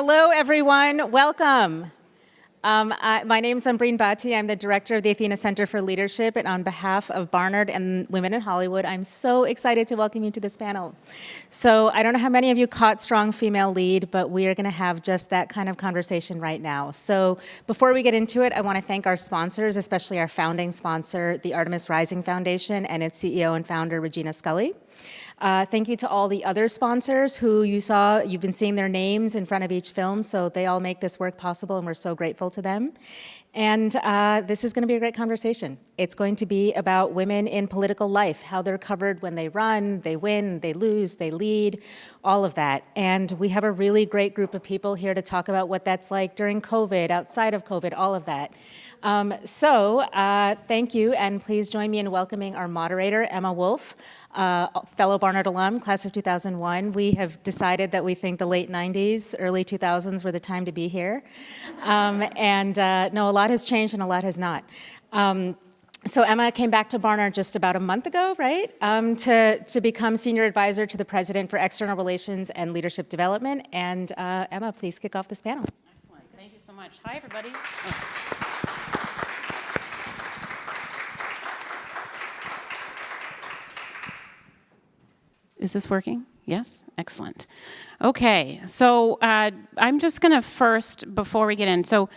Hello, everyone. Welcome. My name is Umbreen Bhatti. I'm the director of the Athena Center for Leadership, and on behalf of Barnard and Women in Hollywood, I'm so excited to welcome you to this panel. So I don't know how many of you caught Strong Female Lead, but we are going to have just that kind of conversation right now. So before we get into it, I want to thank our sponsors, especially our founding sponsor, the Artemis Rising Foundation, and its CEO and founder, Regina Scully. Thank you to all the other sponsors who you've been seeing their names in front of each film, so they all make this work possible, and we're so grateful to them. And this is going to be a great conversation. It's going to be about women in political life, how they're covered when they run, they win, they lose, they lead, all of that. And we have a really great group of people here to talk about what that's like during COVID, outside of COVID, all of that. Thank you, and please join me in welcoming our moderator, Emma Wolf, fellow Barnard alum, class of 2001. We have decided that we think the late 90s, early 2000s were the time to be here. No, a lot has changed and a lot has not. So Emma came back to Barnard just about a month ago, right? To become senior advisor to the president for external relations and leadership development. And Emma, please kick off this panel. Excellent. Thank you so much. Hi, everybody. Is this working? Yes? Excellent. Okay, so I'm just going to first, before we get in, so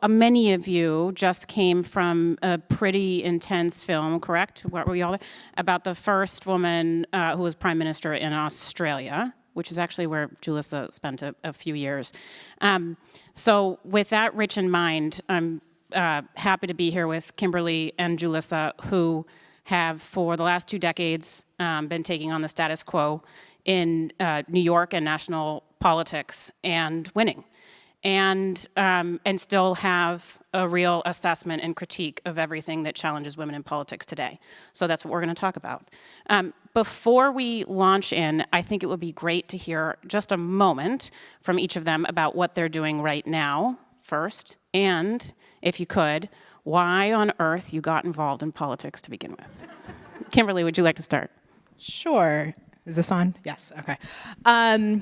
many of you just came from a pretty intense film, correct? What were you all there? About the first woman who was prime minister in Australia, which is actually where Julissa spent a few years. So with that rich in mind, I'm happy to be here with Kimberly and Julissa, who have, for the last 2 decades, been taking on the status quo in New York and national politics and winning, and still have a real assessment and critique of everything that challenges women in politics today. So that's what we're going to talk about. Before we launch in, I think it would be great to hear just a moment from each of them about what they're doing right now first, and if you could, why on earth you got involved in politics to begin with. Kimberly, would you like to start? Sure. Is this on? Yes, okay. I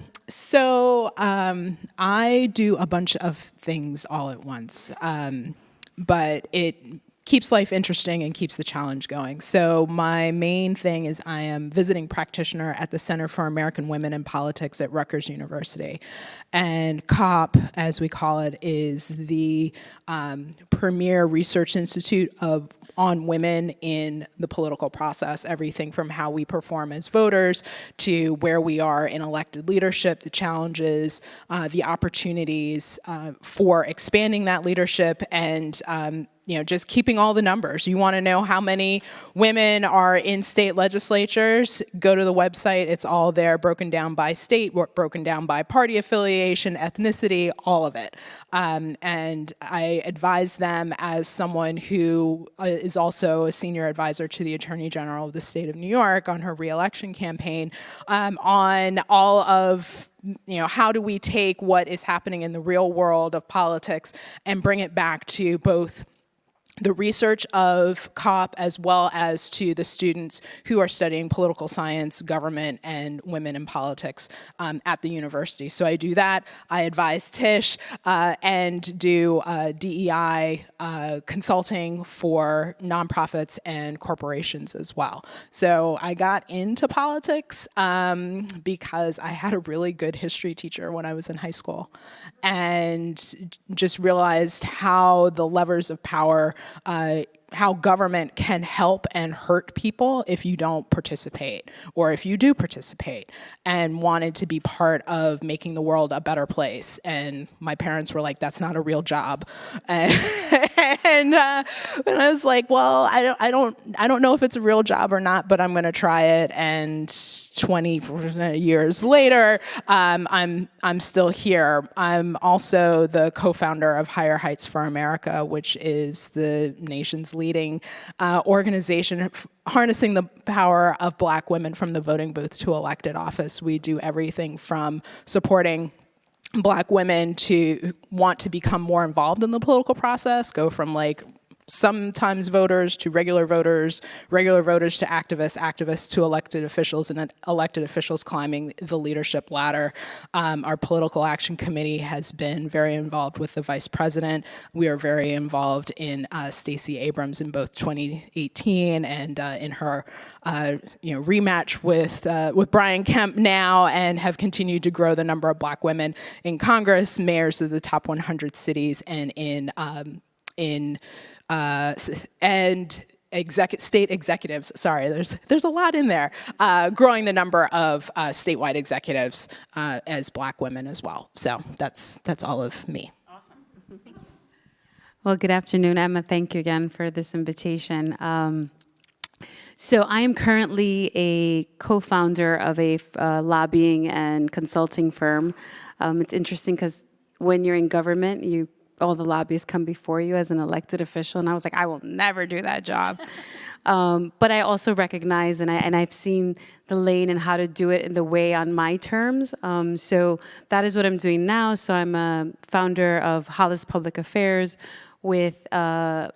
do a bunch of things all at once, but it keeps life interesting and keeps the challenge going. So my main thing is I am visiting practitioner at the Center for American Women in Politics at Rutgers University. And COP, as we call it, is the premier research institute on women in the political process, everything from how we perform as voters to where we are in elected leadership, the challenges, the opportunities for expanding that leadership, and just keeping all the numbers. You want to know how many women are in state legislatures? Go to the website. It's all there, broken down by state, broken down by party affiliation, ethnicity, all of it. And I advise them as someone who is also a senior advisor to the Attorney General of the state of New York on her re-election campaign, on all of how do we take what is happening in the real world of politics and bring it back to both the research of COP as well as to the students who are studying political science, government, and women in politics at the university. So I do that. I advise Tish and do DEI consulting for nonprofits and corporations as well. So I got into politics because I had a really good history teacher when I was in high school and just realized how the levers of power how government can help and hurt people if you don't participate, or if you do participate, and wanted to be part of making the world a better place. And my parents were like, that's not a real job. And I was like, well, I don't know if it's a real job or not, but I'm going to try it. And 20 years later, I'm still here. I'm also the co-founder of Higher Heights for America, which is the nation's leading organization harnessing the power of Black women from the voting booth to elected office. We do everything from supporting Black women to want to become more involved in the political process, go from sometimes voters to regular voters to activists, activists to elected officials, and then elected officials climbing the leadership ladder. Our political action committee has been very involved with the vice president. We are very involved in Stacey Abrams in both 2018 and in her rematch with Brian Kemp now, and have continued to grow the number of Black women in Congress, mayors of the top 100 cities, and state executives. Sorry, there's a lot in there. Growing the number of statewide executives as Black women as well. So that's all of me. Well, good afternoon, Emma. Thank you again for this invitation. So I am currently a co-founder of a lobbying and consulting firm. It's interesting because when you're in government, all the lobbyists come before you as an elected official, and I was like, I will never do that job. But I also recognize, and I've seen the lane and how to do it in the way on my terms. So that is what I'm doing now. So I'm a founder of Hollis Public Affairs with a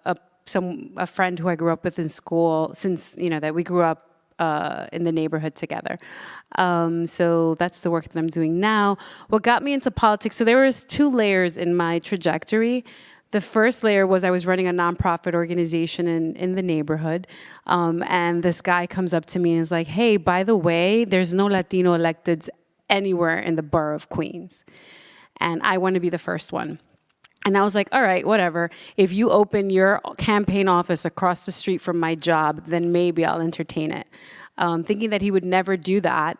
friend who I grew up with in school, since that we grew up in the neighborhood together. So that's the work that I'm doing now. What got me into politics, so there was 2 layers in my trajectory. The first layer was I was running a nonprofit organization in the neighborhood, and this guy comes up to me and is like, hey, by the way, there's no Latino electeds anywhere in the borough of Queens, and I want to be the first one. And I was like, all right, whatever. If you open your campaign office across the street from my job, then maybe I'll entertain it. Thinking that he would never do that,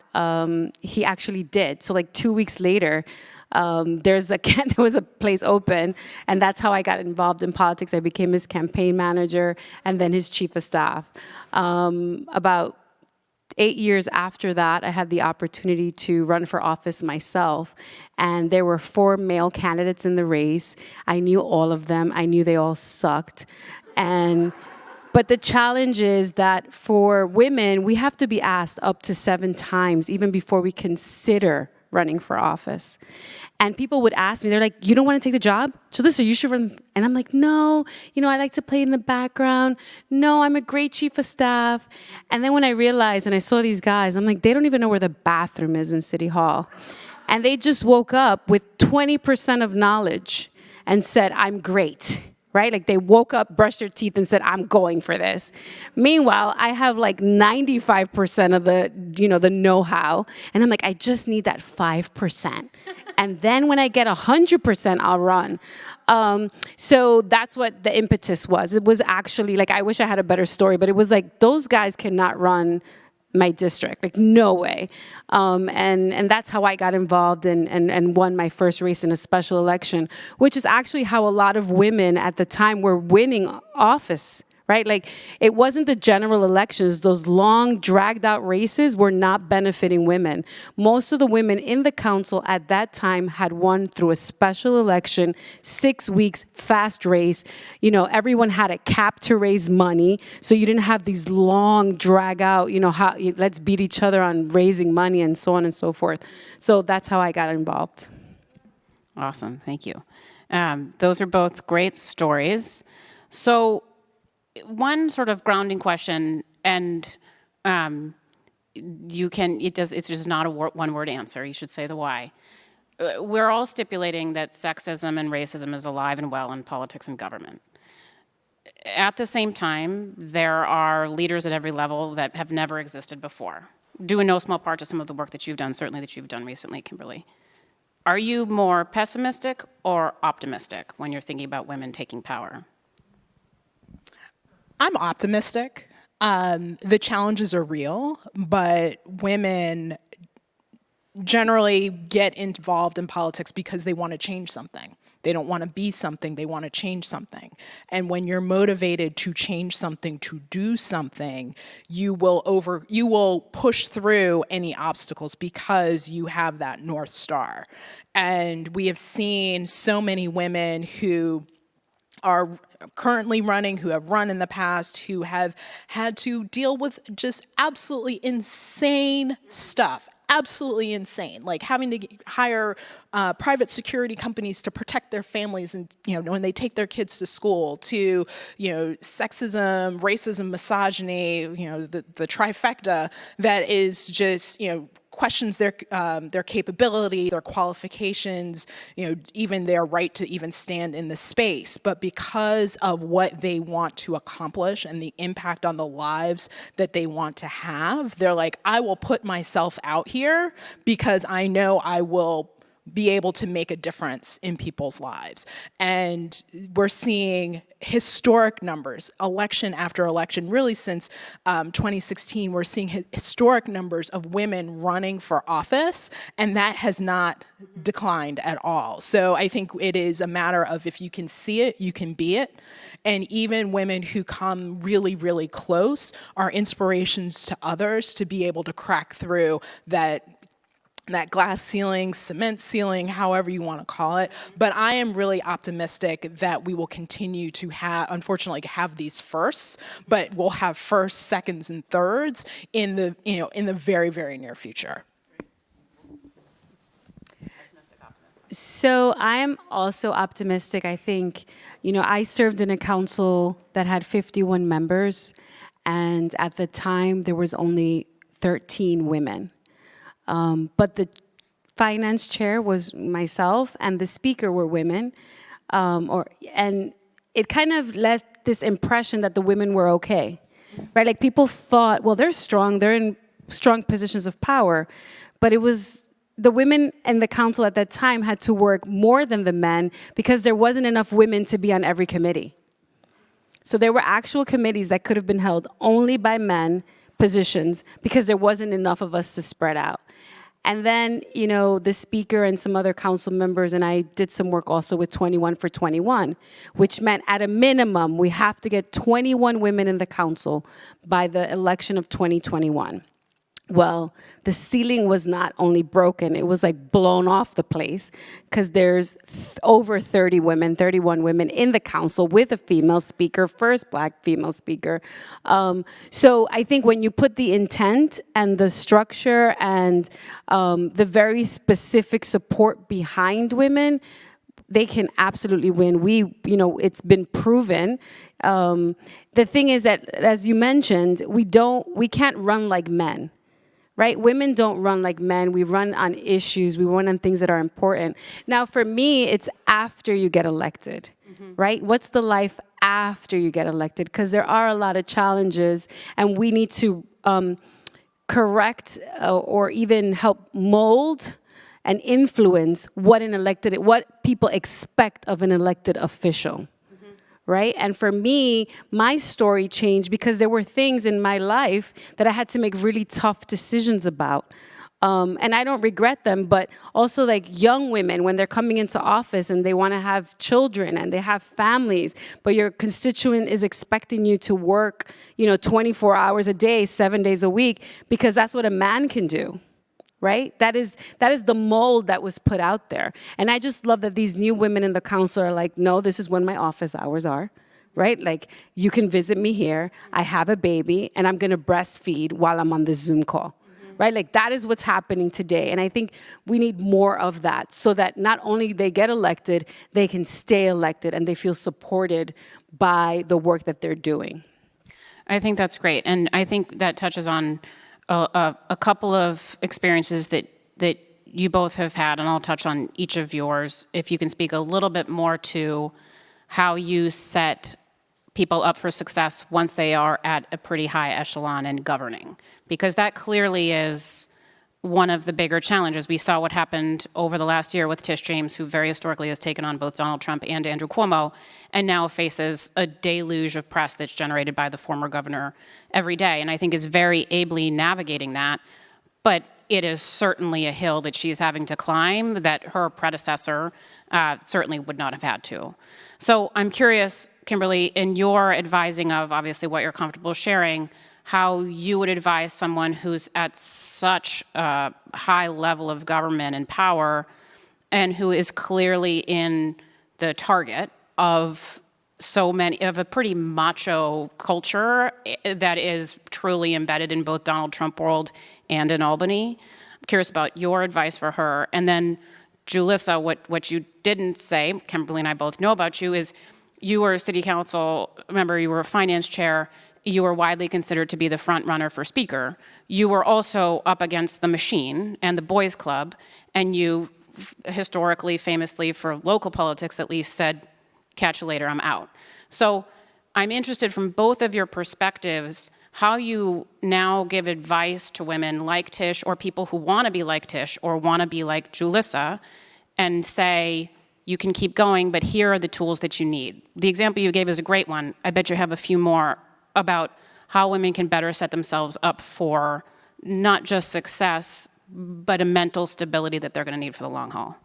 he actually did. So like 2 weeks later, there was a place open, and that's how I got involved in politics. I became his campaign manager and then his chief of staff. About 8 years after that, I had the opportunity to run for office myself, and there were 4 male candidates in the race. I knew all of them. I knew they all sucked. But the challenge is that for women, we have to be asked up to 7 times even before we consider running for office. And people would ask me, they're like, you don't want to take the job? So listen, you should run. And I'm like, no, I like to play in the background. No, I'm a great chief of staff. And then when I realized and I saw these guys, I'm like, they don't even know where the bathroom is in City Hall. And they just woke up with 20% of knowledge and said, I'm great. Right? Like they woke up, brushed their teeth, and said, I'm going for this. Meanwhile, I have like 95% of the know-how. And I'm like, I just need that 5%. And then when I get 100%, I'll run. So that's what the impetus was. It was actually like, I wish I had a better story, but it was like, those guys cannot run my district, like no way. And that's how I got involved and won my first race in a special election, which is actually how a lot of women at the time were winning office, right? Like it wasn't the general elections. Those long dragged out races were not benefiting women. Most of the women in the council at that time had won through a special election, 6 weeks, fast race. Everyone had a cap to raise money. So you didn't have these long drag out, let's beat each other on raising money and so on and so forth. So that's how I got involved. Awesome, thank you. Those are both great stories. So one sort of grounding question, and it's just not a one-word answer. You should say the why. We're all stipulating that sexism and racism is alive and well in politics and government. At the same time, there are leaders at every level that have never existed before, due in no small part to some of the work that you've done, certainly that you've done recently, Kimberly. Are you more pessimistic or optimistic when you're thinking about women taking power? I'm optimistic. The challenges are real, but women generally get involved in politics because they want to change something. They don't want to be something, they want to change something. And when you're motivated to change something, to do something, you will push through any obstacles because you have that North Star. And we have seen so many women who are currently running, who have run in the past, who have had to deal with just absolutely insane stuff. absolutely insane. Like having to hire private security companies to protect their families, and when they take their kids to school, to sexism, racism, misogyny, the trifecta that is just questions their capability, their qualifications, even their right to even stand in the space. But because of what they want to accomplish and the impact on the lives that they want to have, they're like, I will put myself out here because I know I will be able to make a difference in people's lives. And we're seeing historic numbers, election after election, really since 2016, we're seeing historic numbers of women running for office, and that has not declined at all. So I think it is a matter of, if you can see it, you can be it. And even women who come really, really close are inspirations to others to be able to crack through that glass ceiling, cement ceiling, however you want to call it. But I am really optimistic that we will continue to unfortunately have these firsts, but we'll have firsts, seconds, and thirds in the very, very near future. So I'm also optimistic. I think, I served in a council that had 51 members, and at the time there was only 13 women. But the finance chair was myself, and the speaker were women, and it kind of left this impression that the women were okay, right? Like people thought, well, they're strong, they're in strong positions of power, but it was the women in the council at that time had to work more than the men because there wasn't enough women to be on every committee. So there were actual committees that could have been held only by men positions because there wasn't enough of us to spread out. And then, the speaker and some other council members and I did some work also with 21 for 21, which meant at a minimum, we have to get 21 women in the council by the election of 2021. Well, the ceiling was not only broken, it was like blown off the place because there's over 31 women in the council with a female speaker, first Black female speaker. So I think when you put the intent and the structure and the very specific support behind women, they can absolutely win. It's been proven. The thing is that, as you mentioned, we can't run like men. Right? Women don't run like men. We run on issues. We run on things that are important. Now, for me, it's after you get elected, right? What's the life after you get elected? Because there are a lot of challenges, and we need to correct or even help mold and influence what people expect of an elected official. Right? And for me, my story changed because there were things in my life that I had to make really tough decisions about. And I don't regret them, but also like young women, when they're coming into office and they want to have children and they have families, but your constituent is expecting you to work, 24 hours a day, 7 days a week, because that's what a man can do. Right? That is the mold that was put out there. And I just love that these new women in the council are like, no, this is when my office hours are, right? Like, you can visit me here, I have a baby, and I'm gonna breastfeed while I'm on this Zoom call, right? Like, that is what's happening today. And I think we need more of that so that not only they get elected, they can stay elected and they feel supported by the work that they're doing. I think that's great. And I think that touches on a couple of experiences that you both have had, and I'll touch on each of yours. If you can speak a little bit more to how you set people up for success once they are at a pretty high echelon in governing, because that clearly is one of the bigger challenges. We saw what happened over the last year with Tish James, who very historically has taken on both Donald Trump and Andrew Cuomo, and now faces a deluge of press that's generated by the former governor every day, and I think is very ably navigating that. But it is certainly a hill that she's having to climb that her predecessor certainly would not have had to. So I'm curious, Kimberly, in your advising of obviously what you're comfortable sharing, how you would advise someone who's at such a high level of government and power and who is clearly in the target of of a pretty macho culture that is truly embedded in both Donald Trump world and in Albany. I'm curious about your advice for her. And then, Julissa, what you didn't say, Kimberly and I both know about you, is you were a city council member, you were a finance chair, you were widely considered to be the front runner for speaker. You were also up against the machine and the boys club, and you historically, famously, for local politics at least, said, catch you later, I'm out. So I'm interested from both of your perspectives how you now give advice to women like Tish or people who want to be like Tish or want to be like Julissa and say, you can keep going, but here are the tools that you need. The example you gave is a great one. I bet you have a few more about how women can better set themselves up for not just success, but a mental stability that they're going to need for the long haul.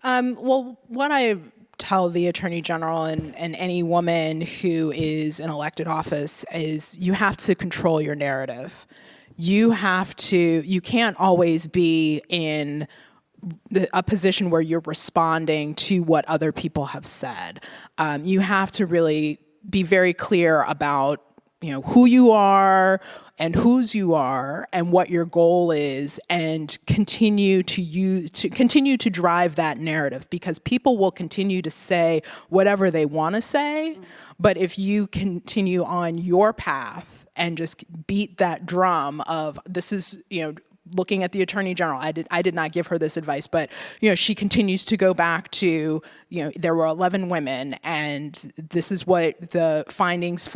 Well, what I tell the Attorney General and any woman who is in elected office is you have to control your narrative. You can't always be in a position where you're responding to what other people have said. You have to really be very clear about who you are and whose you are and what your goal is, and continue to drive that narrative, because people will continue to say whatever they want to say, but if you continue on your path and just beat that drum of this is, looking at the Attorney General, I did not give her this advice, but she continues to go back to there were 11 women, and this is what the findings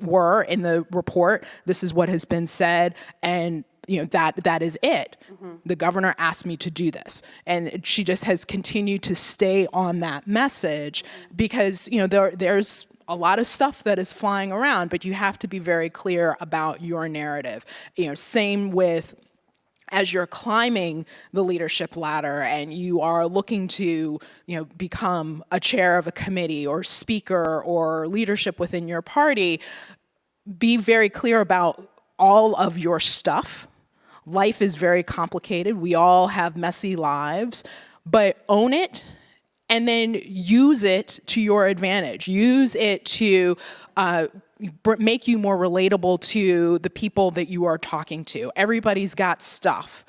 were in the report. This is what has been said, and that is it. Mm-hmm. The governor asked me to do this, and she just has continued to stay on that message because there's a lot of stuff that is flying around, but you have to be very clear about your narrative. Same with as you're climbing the leadership ladder and you are looking to, become a chair of a committee or speaker or leadership within your party, be very clear about all of your stuff. Life is very complicated. We all have messy lives, but own it and then use it to your advantage. Use it to make you more relatable to the people that you are talking to. Everybody's got stuff.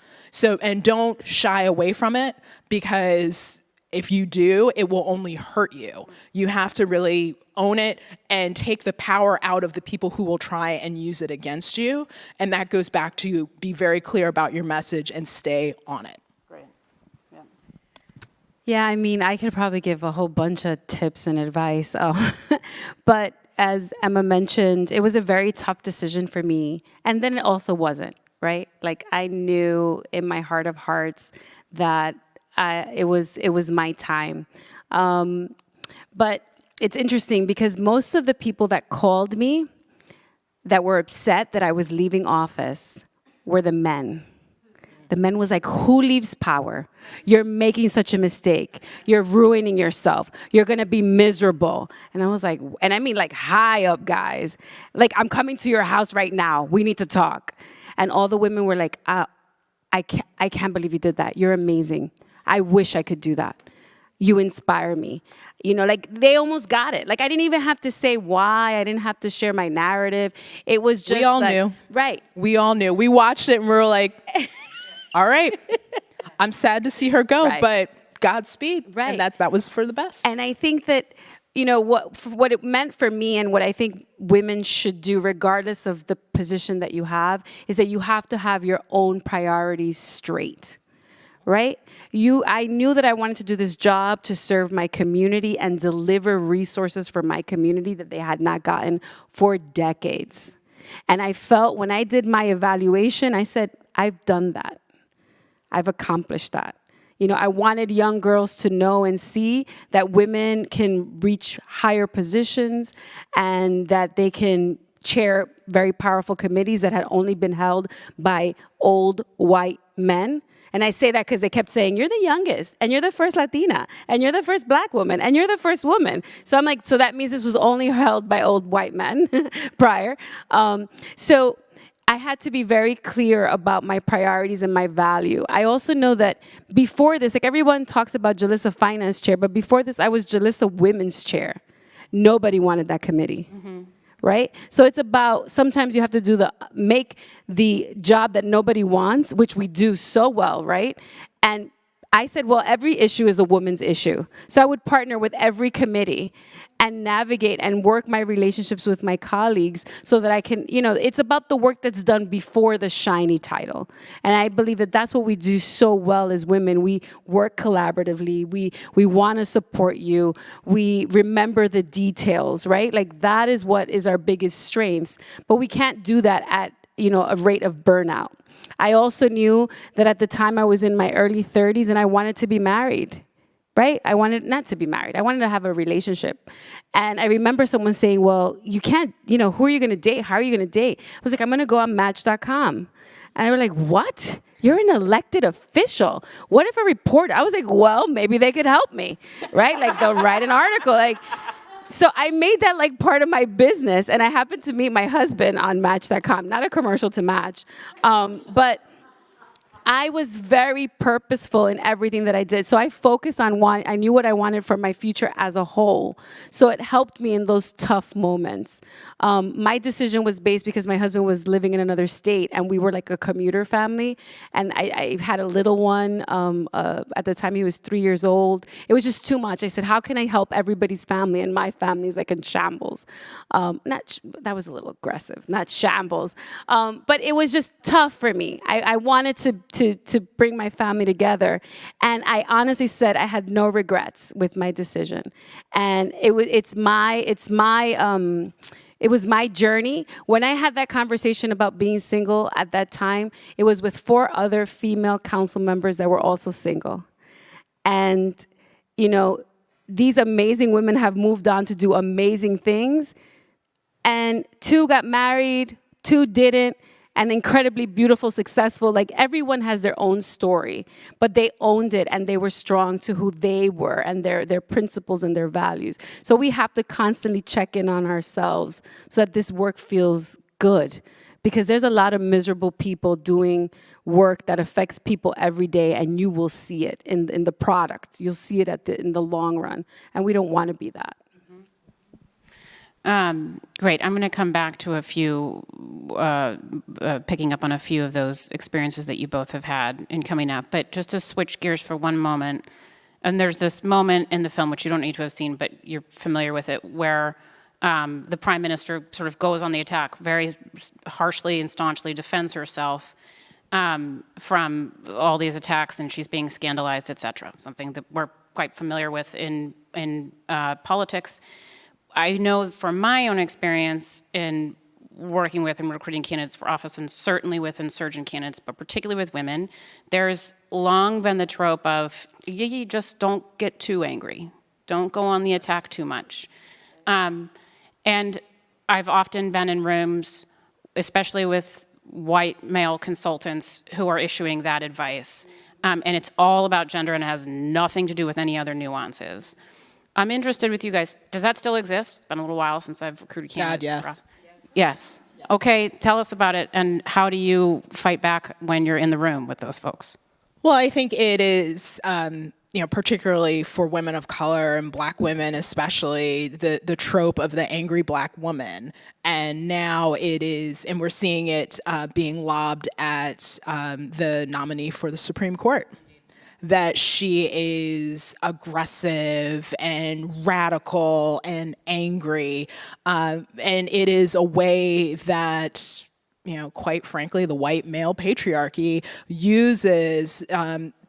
And don't shy away from it, because if you do, it will only hurt you. You have to really own it and take the power out of the people who will try and use it against you. And that goes back to be very clear about your message and stay on it. Great. Yeah. Yeah, I could probably give a whole bunch of tips and advice, but as Emma mentioned, it was a very tough decision for me. And then it also wasn't, right? Like, I knew in my heart of hearts that it was my time. But it's interesting because most of the people that called me that were upset that I was leaving office were the men. The men was like, who leaves power? You're making such a mistake. You're ruining yourself. You're going to be miserable. And I was like, and I mean like high up guys. Like, I'm coming to your house right now. We need to talk. And all the women were like, I can't believe you did that. You're amazing. I wish I could do that. You inspire me. Like, they almost got it. Like, I didn't even have to say why. I didn't have to share my narrative. It was just we all knew. Right. We all knew. We watched it and we were like, all right, I'm sad to see her go, right, but Godspeed. Right. And that was for the best. And I think that, what it meant for me and what I think women should do, regardless of the position that you have, is that you have to have your own priorities straight, right? I knew that I wanted to do this job to serve my community and deliver resources for my community that they had not gotten for decades. And I felt when I did my evaluation, I said, I've done that. I've accomplished that. I wanted young girls to know and see that women can reach higher positions and that they can chair very powerful committees that had only been held by old white men. And I say that because they kept saying, you're the youngest, and you're the first Latina, and you're the first Black woman, and you're the first woman. So I'm like, so that means this was only held by old white men prior. So I had to be very clear about my priorities and my value. I also know that before this, like, everyone talks about Julissa Finance Chair, but before this, I was Julissa Women's Chair. Nobody wanted that committee. Mm-hmm. right? So it's about, sometimes you have to make the job that nobody wants, which we do so well, right? And I said, well, every issue is a woman's issue. So I would partner with every committee and navigate and work my relationships with my colleagues so that I can, it's about the work that's done before the shiny title. And I believe that that's what we do so well as women. We work collaboratively. We want to support you. We remember the details, right? Like that is what is our biggest strengths. But we can't do that at, a rate of burnout. I also knew that at the time I was in my early 30s and I wanted to be married, right? I wanted not to be married. I wanted to have a relationship. And I remember someone saying, well, you can't, who are you going to date? How are you going to date? I was like, I'm going to go on Match.com. And they were like, what? You're an elected official. What if a reporter? I was like, well, maybe they could help me, right? Like they'll write an article. So I made that like part of my business, and I happened to meet my husband on Match.com, not a commercial to Match, but I was very purposeful in everything that I did. So I focused on I knew what I wanted for my future as a whole. So it helped me in those tough moments. My decision was based because my husband was living in another state and we were like a commuter family. And I had a little one. At the time he was 3 years old. It was just too much. I said, how can I help everybody's family? And my family's like in shambles. That was a little aggressive, not shambles. But it was just tough for me. I wanted to bring my family together. And I honestly said I had no regrets with my decision. And it was my journey. When I had that conversation about being single at that time, it was with 4 other female council members that were also single. And, these amazing women have moved on to do amazing things. And 2 got married, 2 didn't. And incredibly beautiful, successful. Like everyone has their own story, but they owned it and they were strong to who they were and their principles and their values. So we have to constantly check in on ourselves so that this work feels good. Because there's a lot of miserable people doing work that affects people every day, and you will see it in the product. You'll see it in the long run, and we don't want to be that. Great. I'm going to come back to a few, picking up on a few of those experiences that you both have had in coming up. But just to switch gears for one moment, and there's this moment in the film, which you don't need to have seen, but you're familiar with it, where the prime minister sort of goes on the attack, very harshly and staunchly defends herself from all these attacks, and she's being scandalized, et cetera, something that we're quite familiar with in politics. I know from my own experience in working with and recruiting candidates for office, and certainly with insurgent candidates, but particularly with women, there's long been the trope of, you just don't get too angry. Don't go on the attack too much. And I've often been in rooms, especially with white male consultants who are issuing that advice. And it's all about gender and it has nothing to do with any other nuances. I'm interested with you guys. Does that still exist? It's been a little while since I've recruited candidates. God, yes. Yes. Okay, tell us about it, and how do you fight back when you're in the room with those folks? Well, I think it is, particularly for women of color and Black women especially, the trope of the angry Black woman. And now it is, and we're seeing it being lobbed at the nominee for the Supreme Court. That she is aggressive and radical and angry. And it is a way that, quite frankly, the white male patriarchy uses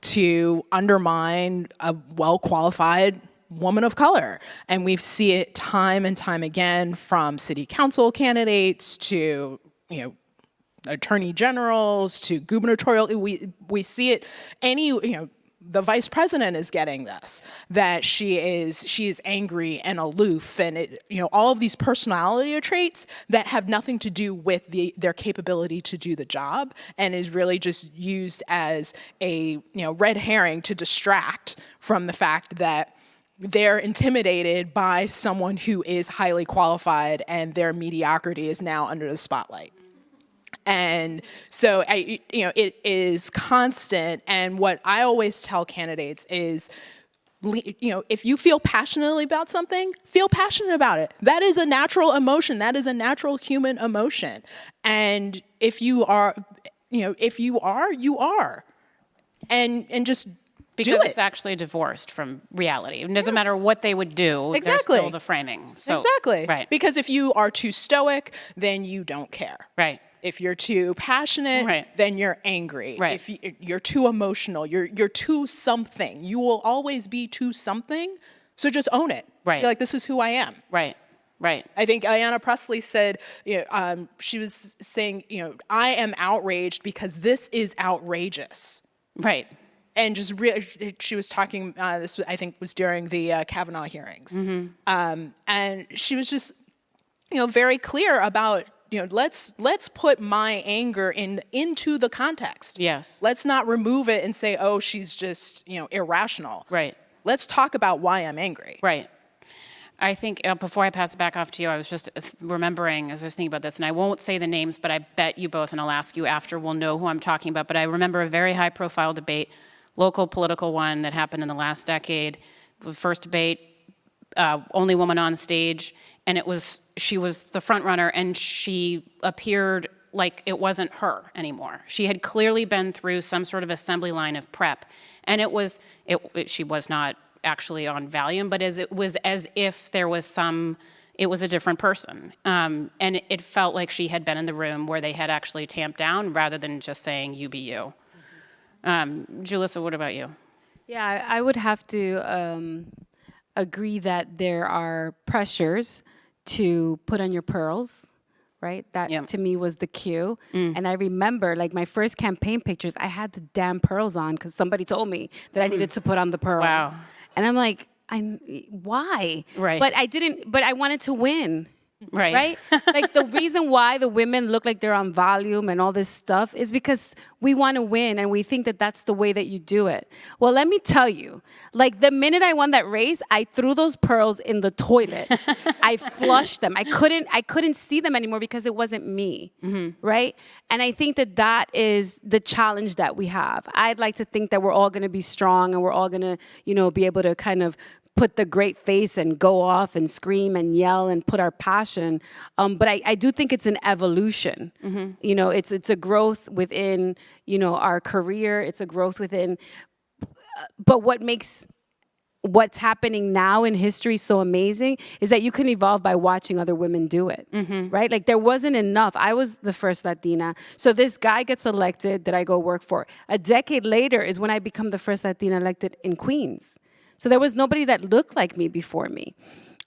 to undermine a well-qualified woman of color. And we see it time and time again from city council candidates to, attorney generals to gubernatorial. We see it the vice president is getting this, that she is angry and aloof, and all of these personality traits that have nothing to do with their capability to do the job, and is really just used as a red herring to distract from the fact that they're intimidated by someone who is highly qualified and their mediocrity is now under the spotlight. And so, it is constant. And what I always tell candidates is if you feel passionately about something, feel passionate about it. That is a natural emotion. That is a natural human emotion. And if you are, you are. And just because do it. it's actually divorced from reality. It doesn't matter what they would do. Exactly. There's still the framing. So, exactly. Right. Because if you are too stoic, then you don't care. Right. If you're too passionate, Right. then you're angry. Right. If you're too emotional, you're too something. You will always be too something. So just own it. Right. Be like, this is who I am. Right. Right. I think Ayanna Pressley said, she was saying, I am outraged because this is outrageous. Right. And just she was talking. This I think was during the Kavanaugh hearings, and she was just, very clear about, let's put my anger into the context. Yes. Let's not remove it and say, oh, she's just irrational. Right. Let's talk about why I'm angry. Right. I think before I pass it back off to you, I was just remembering as I was thinking about this, and I won't say the names, but I bet you both, and I'll ask you after, will know who I'm talking about. But I remember a very high-profile debate, local political one that happened in the last decade. The first debate, only woman on stage, and she was the front runner, and she appeared like it wasn't her anymore. She had clearly been through some sort of assembly line of prep, and she was not actually on Valium, but it was as if it was a different person. And it felt like she had been in the room where they had actually tamped down rather than just saying, you be you. Julissa, what about you? Yeah, I would have to agree that there are pressures to put on your pearls, right? That to me was the cue. And I remember like my first campaign pictures, I had the damn pearls on because somebody told me that I needed to put on the pearls. Wow. And I'm like, why? Right. But I wanted to win. Right. Right? Like the reason why the women look like they're on Valium and all this stuff is because we want to win and we think that that's the way that you do it. Well, let me tell you, like the minute I won that race, I threw those pearls in the toilet. I flushed them. I couldn't see them anymore because it wasn't me. Right? And I think that is the challenge that we have. I'd like to think that we're all going to be strong and we're all going to, be able to kind of put the great face and go off and scream and yell and put our passion. But I do think it's an evolution. It's a growth within, our career. It's a growth within. But what makes what's happening now in history so amazing is that you can evolve by watching other women do it, right? Like there wasn't enough. I was the first Latina. So this guy gets elected that I go work for. A decade later is when I become the first Latina elected in Queens. So there was nobody that looked like me before me.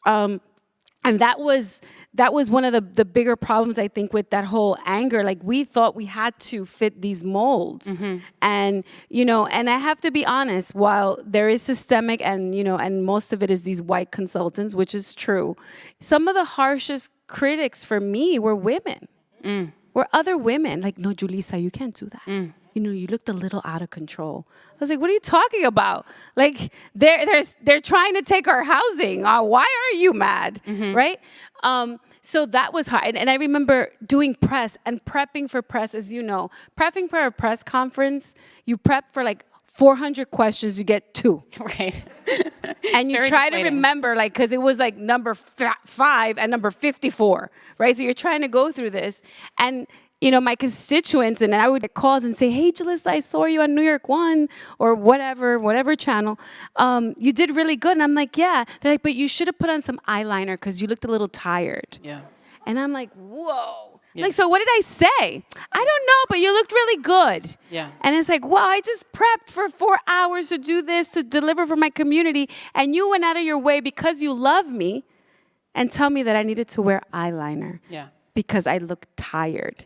And that was one of the bigger problems, I think, with that whole anger. Like we thought we had to fit these molds. And, and I have to be honest, while there is systemic and, and most of it is these white consultants, which is true, some of the harshest critics for me were women. Were other women. Like, no, Julissa, you can't do that. You looked a little out of control. I was like, what are you talking about? Like, they're trying to take our housing. Why are you mad? Right? So that was hard. And I remember doing press and prepping for press, as you know. Prepping for a press conference, you prep for like 400 questions, you get 2. Right. And you try to remember, like, because it was like number 5 and number 54, right? So you're trying to go through this. And my constituents, and I would get calls and say, hey, Julissa, I saw you on New York One or whatever channel. You did really good. And I'm like, yeah. They're like, but you should have put on some eyeliner because you looked a little tired. Yeah. And I'm like, whoa. Yeah. Like, so what did I say? I don't know, but you looked really good. Yeah. And it's like, well, I just prepped for 4 hours to do this, to deliver for my community. And you went out of your way because you love me and tell me that I needed to wear eyeliner. Yeah. Because I looked tired.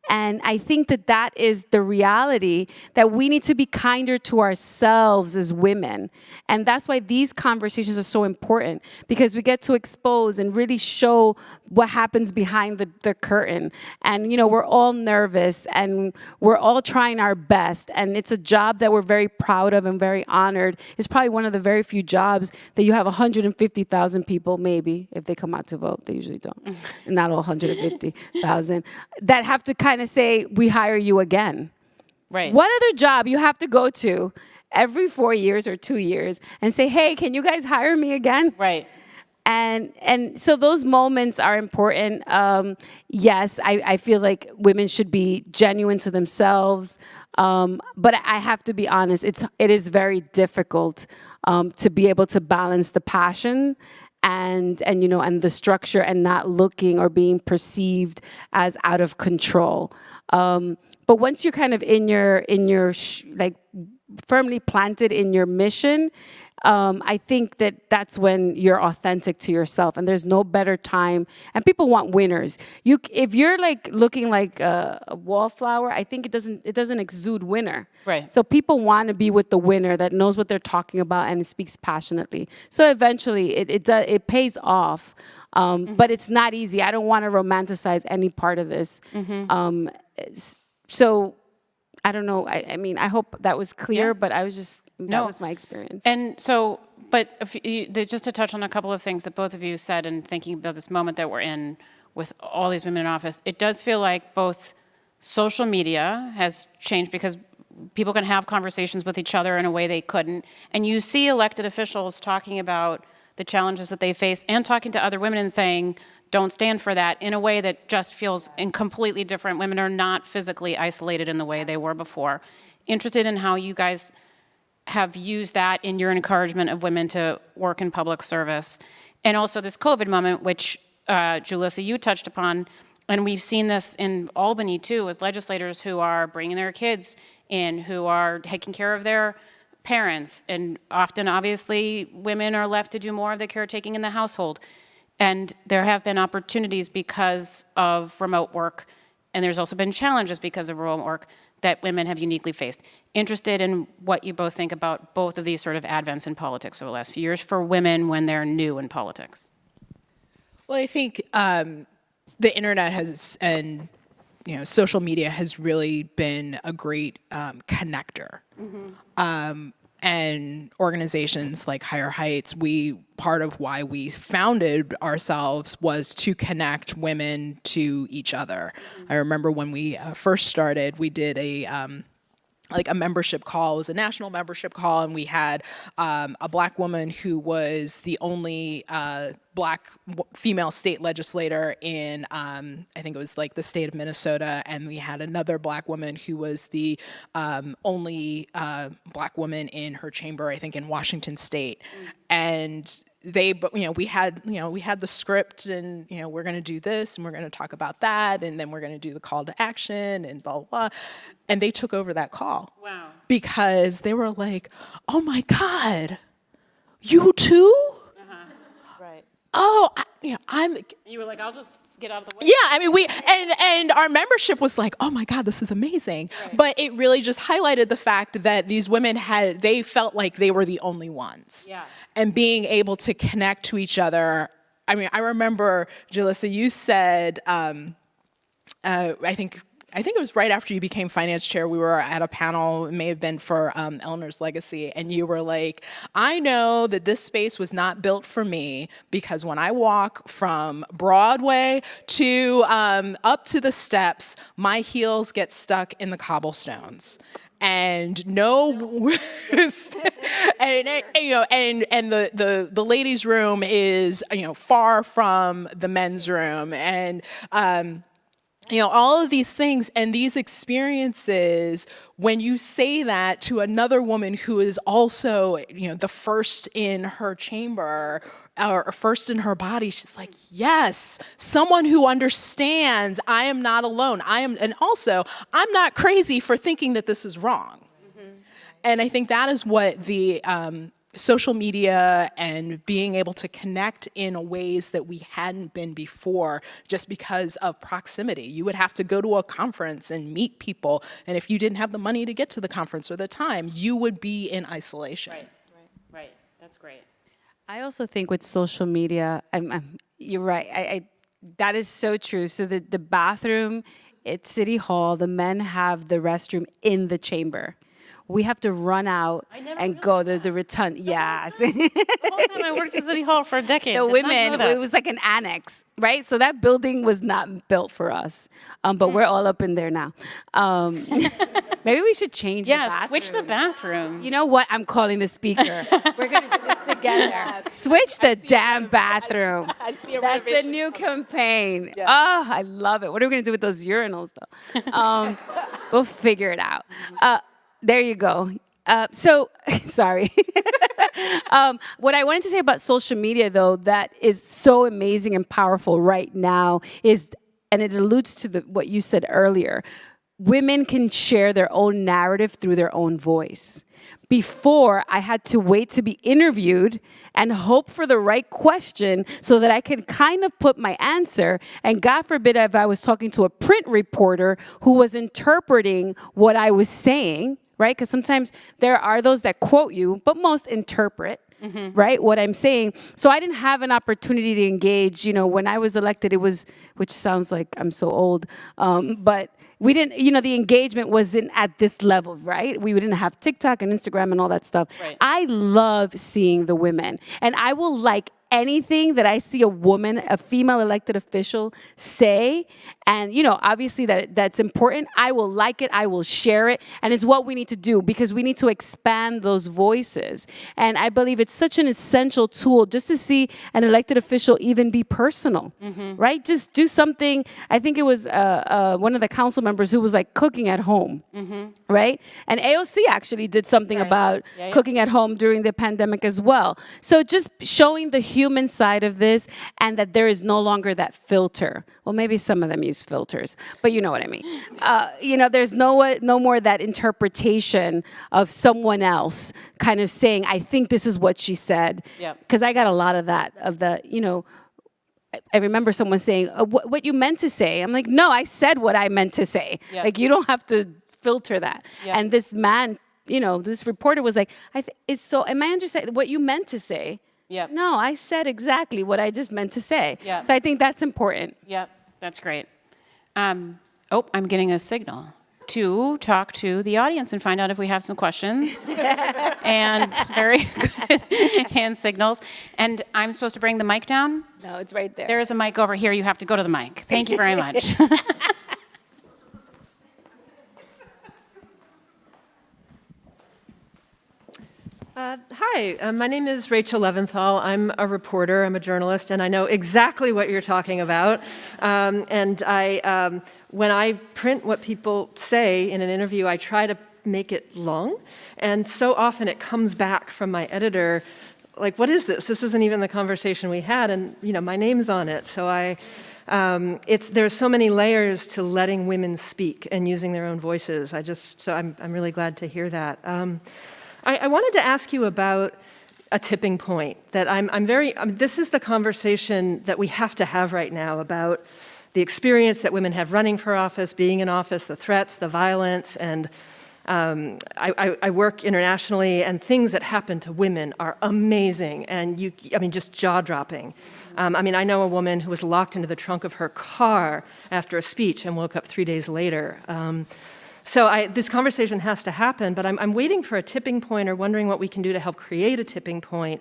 And I think that is the reality, that we need to be kinder to ourselves as women. And that's why these conversations are so important, because we get to expose and really show what happens behind the curtain. And, we're all nervous and we're all trying our best. And it's a job that we're very proud of and very honored. It's probably one of the very few jobs that you have 150,000 people, maybe, if they come out to vote. They usually don't. Not all 150,000 that have to kind of say, we hire you again. Right. What other job you have to go to every 4 years or 2 years and say, hey, can you guys hire me again? Right. And so those moments are important. Yes, I feel like women should be genuine to themselves, but I have to be honest. It is very difficult to be able to balance the passion and the structure and not looking or being perceived as out of control. But once you're kind of in your like firmly planted in your mission, I think that's when you're authentic to yourself, and there's no better time. And people want winners. If you're like looking like a wallflower, I think it doesn't exude winner. Right. So people want to be with the winner that knows what they're talking about and speaks passionately. So eventually, it pays off. But it's not easy. I don't want to romanticize any part of this. So I don't know. I mean, I hope that was clear. Yeah. But that was my experience. And so, but just to touch on a couple of things that both of you said, and thinking about this moment that we're in with all these women in office, it does feel like both social media has changed because people can have conversations with each other in a way they couldn't. And you see elected officials talking about the challenges that they face and talking to other women and saying, don't stand for that, in a way that just feels completely different. Women are not physically isolated in the way they were before. Interested in how you guys have used that in your encouragement of women to work in public service. And also this COVID moment, which Julissa, you touched upon, and we've seen this in Albany too, with legislators who are bringing their kids in, who are taking care of their parents, and often, obviously, women are left to do more of the caretaking in the household. And there have been opportunities because of remote work, and there's also been challenges because of remote work that women have uniquely faced. Interested in what you both think about both of these sort of advents in politics over the last few years for women when they're new in politics. Well, I think the internet and social media has really been a great connector. And organizations like Higher Heights, part of why we founded ourselves was to connect women to each other. I remember when we first started, we did a membership call. It was a national membership call, and we had a black woman who was the only black female state legislator in, I think it was like the state of Minnesota, and we had another black woman who was the only black woman in her chamber, I think in Washington State. And we had the script, and we're going to do this, and we're going to talk about that, and then we're going to do the call to action, and blah, blah, blah. And they took over that call. Wow. Because they were like, oh my God, you too? Right. Oh, You were like, I'll just get out of the way. yeah, I mean, and our membership was like, oh my God, this is amazing. Right. But it really just highlighted the fact that these women they felt like they were the only ones. Yeah. And being able to connect to each other. I mean, I remember, Julissa, you said, I think it was right after you became finance chair, we were at a panel, it may have been for Eleanor's Legacy, and you were like, I know that this space was not built for me because when I walk from Broadway to up to the steps, my heels get stuck in the cobblestones. And no, and the ladies' room is far from the men's room, and all of these things and these experiences, when you say that to another woman who is also, the first in her chamber or first in her body, she's like, yes, someone who understands I am not alone. And also, I'm not crazy for thinking that this is wrong. Mm-hmm. And I think that is what the social media and being able to connect in ways that we hadn't been before just because of proximity. You would have to go to a conference and meet people, and if you didn't have the money to get to the conference or the time, you would be in isolation. Right. That's great. I also think with social media, you're right. That is so true. So the bathroom at City Hall, the men have the restroom in the chamber, we have to run out and go to the return. Yes. The whole time I worked at City Hall for a decade. The Did not women, know that. it was like an annex, right? So that building was not built for us, but we're all up in there now. Maybe we should change the bathroom. Switch the bathroom. You know what? I'm calling the speaker. We're going to do this together. Switch the damn bathroom. I see a That's a renovation. new campaign. Oh, I love it. What are we going to do with those urinals, though? We'll figure it out. There you go. Sorry. What I wanted to say about social media, though, that is so amazing and powerful right now is, and it alludes to what you said earlier, women can share their own narrative through their own voice. Before, I had to wait to be interviewed and hope for the right question so that I could kind of put my answer. And God forbid if I was talking to a print reporter who was interpreting what I was saying, right? Because sometimes there are those that quote you, but most interpret. Right, what I'm saying. So I didn't have an opportunity to engage. You know, when I was elected, it was, which sounds like I'm so old, but we didn't, you know, the engagement wasn't at this level, right? We didn't have TikTok and Instagram and all that stuff. Right. I love seeing the women, and I will like anything that I see a woman, a female elected official say, and you know, obviously that's important. I will like it, I will share it, and it's what we need to do because we need to expand those voices. And I believe it's such an essential tool just to see an elected official even be personal, right? Just do something. I think it was one of the council members who was like cooking at home, right? And AOC actually did something about cooking at home during the pandemic as well. So just showing the human side of this and that there is no longer that filter. Well, maybe some of them use filters, but you know what I mean. You know, there's no more that interpretation of someone else kind of saying, I think this is what she said. Because I got a lot of that, of the, you know, I remember someone saying, what you meant to say. I'm like, no, I said what I meant to say. Like, you don't have to filter that. And this man, you know, this reporter was like, it's so, am I understanding what you meant to say? No, I said exactly what I just meant to say. So I think that's important. That's great. I'm getting a signal to talk to the audience and find out if we have some questions. And very good hand signals. And I'm supposed to bring the mic down? No, it's right there. There is a mic over here. You have to go to the mic. Thank you very much. Hi, my name is Rachel Leventhal. I'm a reporter, I'm a journalist, and I know exactly what you're talking about. When I print what people say in an interview, I try to make it long, and so often it comes back from my editor, like, what is this? This isn't even the conversation we had, and you know, my name's on it. So there's so many layers to letting women speak and using their own voices. I'm really glad to hear that. I wanted to ask you about a tipping point that this is the conversation that we have to have right now about the experience that women have running for office, being in office, the threats, the violence, and I work internationally, and things that happen to women are amazing, and just jaw-dropping. I know a woman who was locked into the trunk of her car after a speech and woke up 3 days later. So this conversation has to happen, but I'm waiting for a tipping point or wondering what we can do to help create a tipping point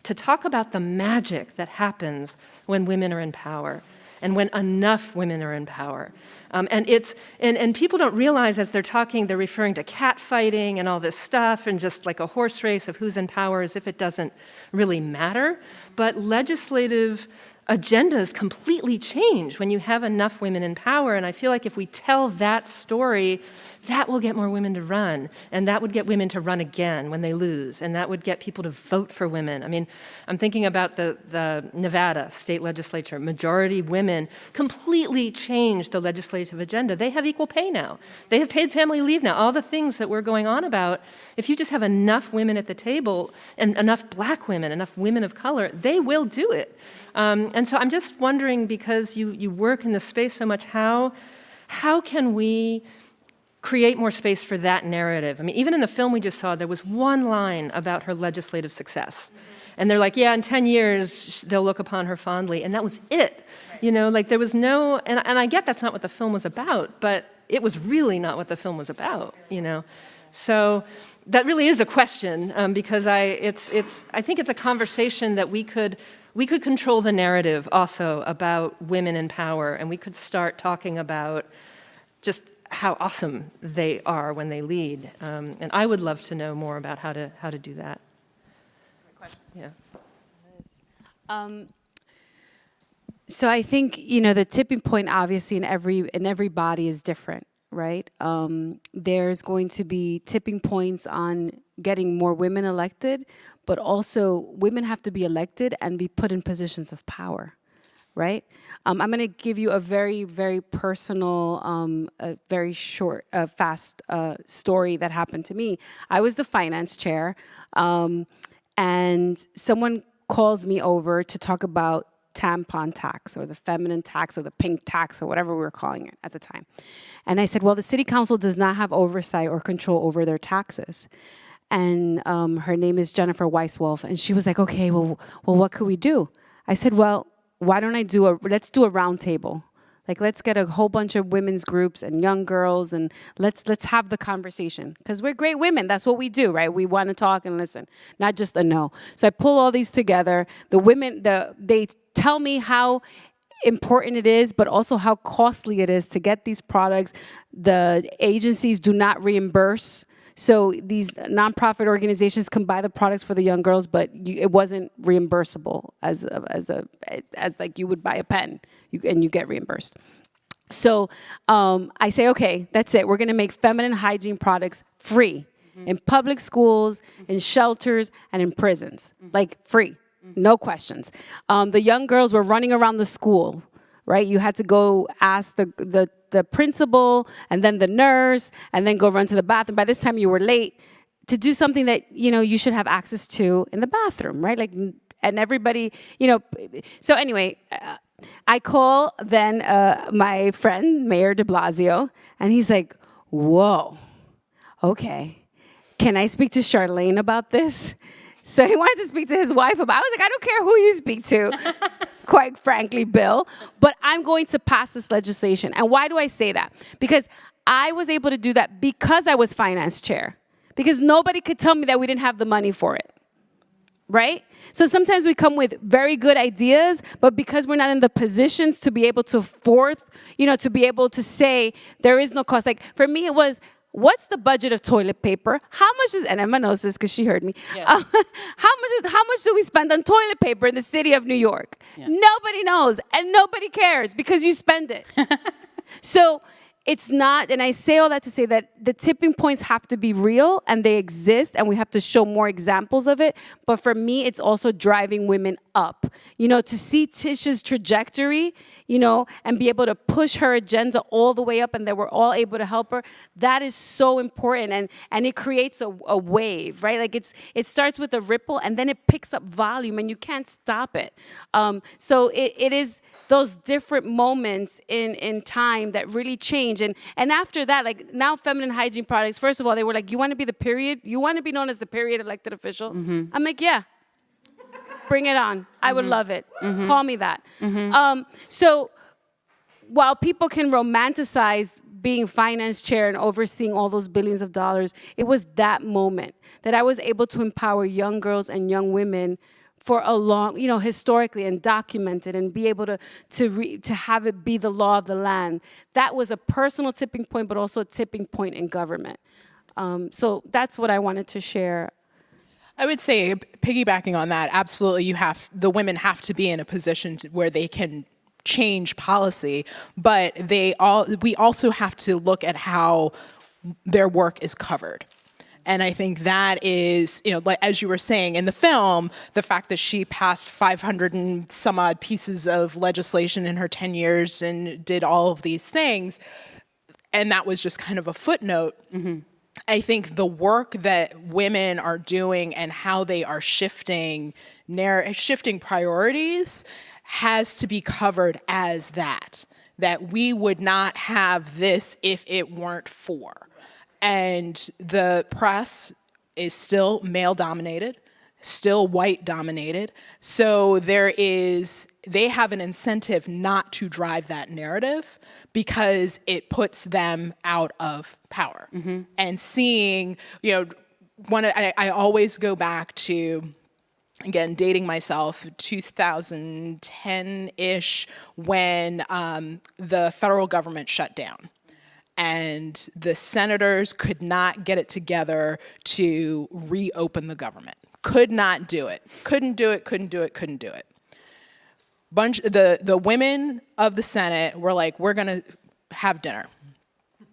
to talk about the magic that happens when women are in power and when enough women are in power. And people don't realize as they're talking, they're referring to catfighting and all this stuff and just like a horse race of who's in power as if it doesn't really matter. But legislative agendas completely change when you have enough women in power. And I feel like if we tell that story, that will get more women to run. And that would get women to run again when they lose. And that would get people to vote for women. I'm thinking about the Nevada state legislature. Majority women completely changed the legislative agenda. They have equal pay now. They have paid family leave now. All the things that we're going on about, if you just have enough women at the table and enough black women, enough women of color, they will do it. And so I'm just wondering, because you work in this space so much, how can we create more space for that narrative? Even in the film we just saw, there was one line about her legislative success. And they're like, yeah, in 10 years, they'll look upon her fondly. And that was it. There was no, and I get that's not what the film was about, but it was really not what the film was about, So that really is a question, because I think it's a conversation that we could control the narrative also about women in power, and we could start talking about just how awesome they are when they lead. And I would love to know more about how to do that. Yeah. So I think, the tipping point obviously in every body is different, right? There's going to be tipping points on getting more women elected, but also women have to be elected and be put in positions of power, right? I'm going to give you a very, very personal, a very short, fast story that happened to me. I was the finance chair, and someone calls me over to talk about tampon tax or the feminine tax or the pink tax or whatever we were calling it at the time. And I said, well, the city council does not have oversight or control over their taxes. And her name is Jennifer Weiswolf. And she was like, okay, well, what could we do? I said, well, why don't let's do a round table. Like, let's get a whole bunch of women's groups and young girls, and let's have the conversation. Because we're great women. That's what we do, right? We want to talk and listen, not just a no. So I pull all these together. The women, they tell me how important it is, but also how costly it is to get these products. The agencies do not reimburse. So these nonprofit organizations can buy the products for the young girls, but it wasn't reimbursable as like you would buy a pen, and you get reimbursed. So I say, okay, that's it. We're going to make feminine hygiene products free in public schools, in shelters, and in prisons, like free, no questions. The young girls were running around the school, right? You had to go ask the principal and then the nurse and then go run to the bathroom. By this time you were late to do something that, you should have access to in the bathroom, right? Like, and everybody, so anyway, I call then my friend, Mayor de Blasio, and he's like, whoa, okay. Can I speak to Charlene about this? So he wanted to speak to his wife about it. I was like, I don't care who you speak to, quite frankly, Bill, but I'm going to pass this legislation. And why do I say that? Because I was able to do that because I was finance chair, because nobody could tell me that we didn't have the money for it, right? So sometimes we come with very good ideas, but because we're not in the positions to be able to to be able to say there is no cost. Like for me, it was, what's the budget of toilet paper? How much is, and Emma knows this because she heard me. Yeah. How much do we spend on toilet paper in the city of New York? Yeah. Nobody knows, and nobody cares because you spend it. So it's not, and I say all that to say that the tipping points have to be real and they exist, and we have to show more examples of it. But for me, it's also driving women up, to see Tisha's trajectory, and be able to push her agenda all the way up, and that we're all able to help her. That is so important, and it creates a wave, right? Like it starts with a ripple, and then it picks up volume, and you can't stop it. So it is those different moments in time that really change. And after that, like now feminine hygiene products, first of all, they were like, you want to be the period? You want to be known as the period elected official? Mm-hmm. I'm like, yeah. Bring it on. I would love it. Mm-hmm. Call me that. Mm-hmm. So while people can romanticize being finance chair and overseeing all those billions of dollars, it was that moment that I was able to empower young girls and young women for a long, historically, and document it and be able to have it be the law of the land. That was a personal tipping point, but also a tipping point in government. So that's what I wanted to share. I would say, piggybacking on that, absolutely, the women have to be in a position where they can change policy, but we also have to look at how their work is covered. And I think that is, like as you were saying in the film, the fact that she passed 500 and some odd pieces of legislation in her 10 years and did all of these things, and that was just kind of a footnote. Mm-hmm. I think the work that women are doing and how they are shifting priorities has to be covered as that we would not have this if it weren't for. And the press is still male-dominated, still white-dominated. So they have an incentive not to drive that narrative because it puts them out of power. Mm-hmm. And seeing, I always go back to, again, dating myself, 2010-ish, when the federal government shut down. And the senators could not get it together to reopen the government. Could not do it. Couldn't do it, couldn't do it, couldn't do it. The women of the Senate were like, we're gonna have dinner.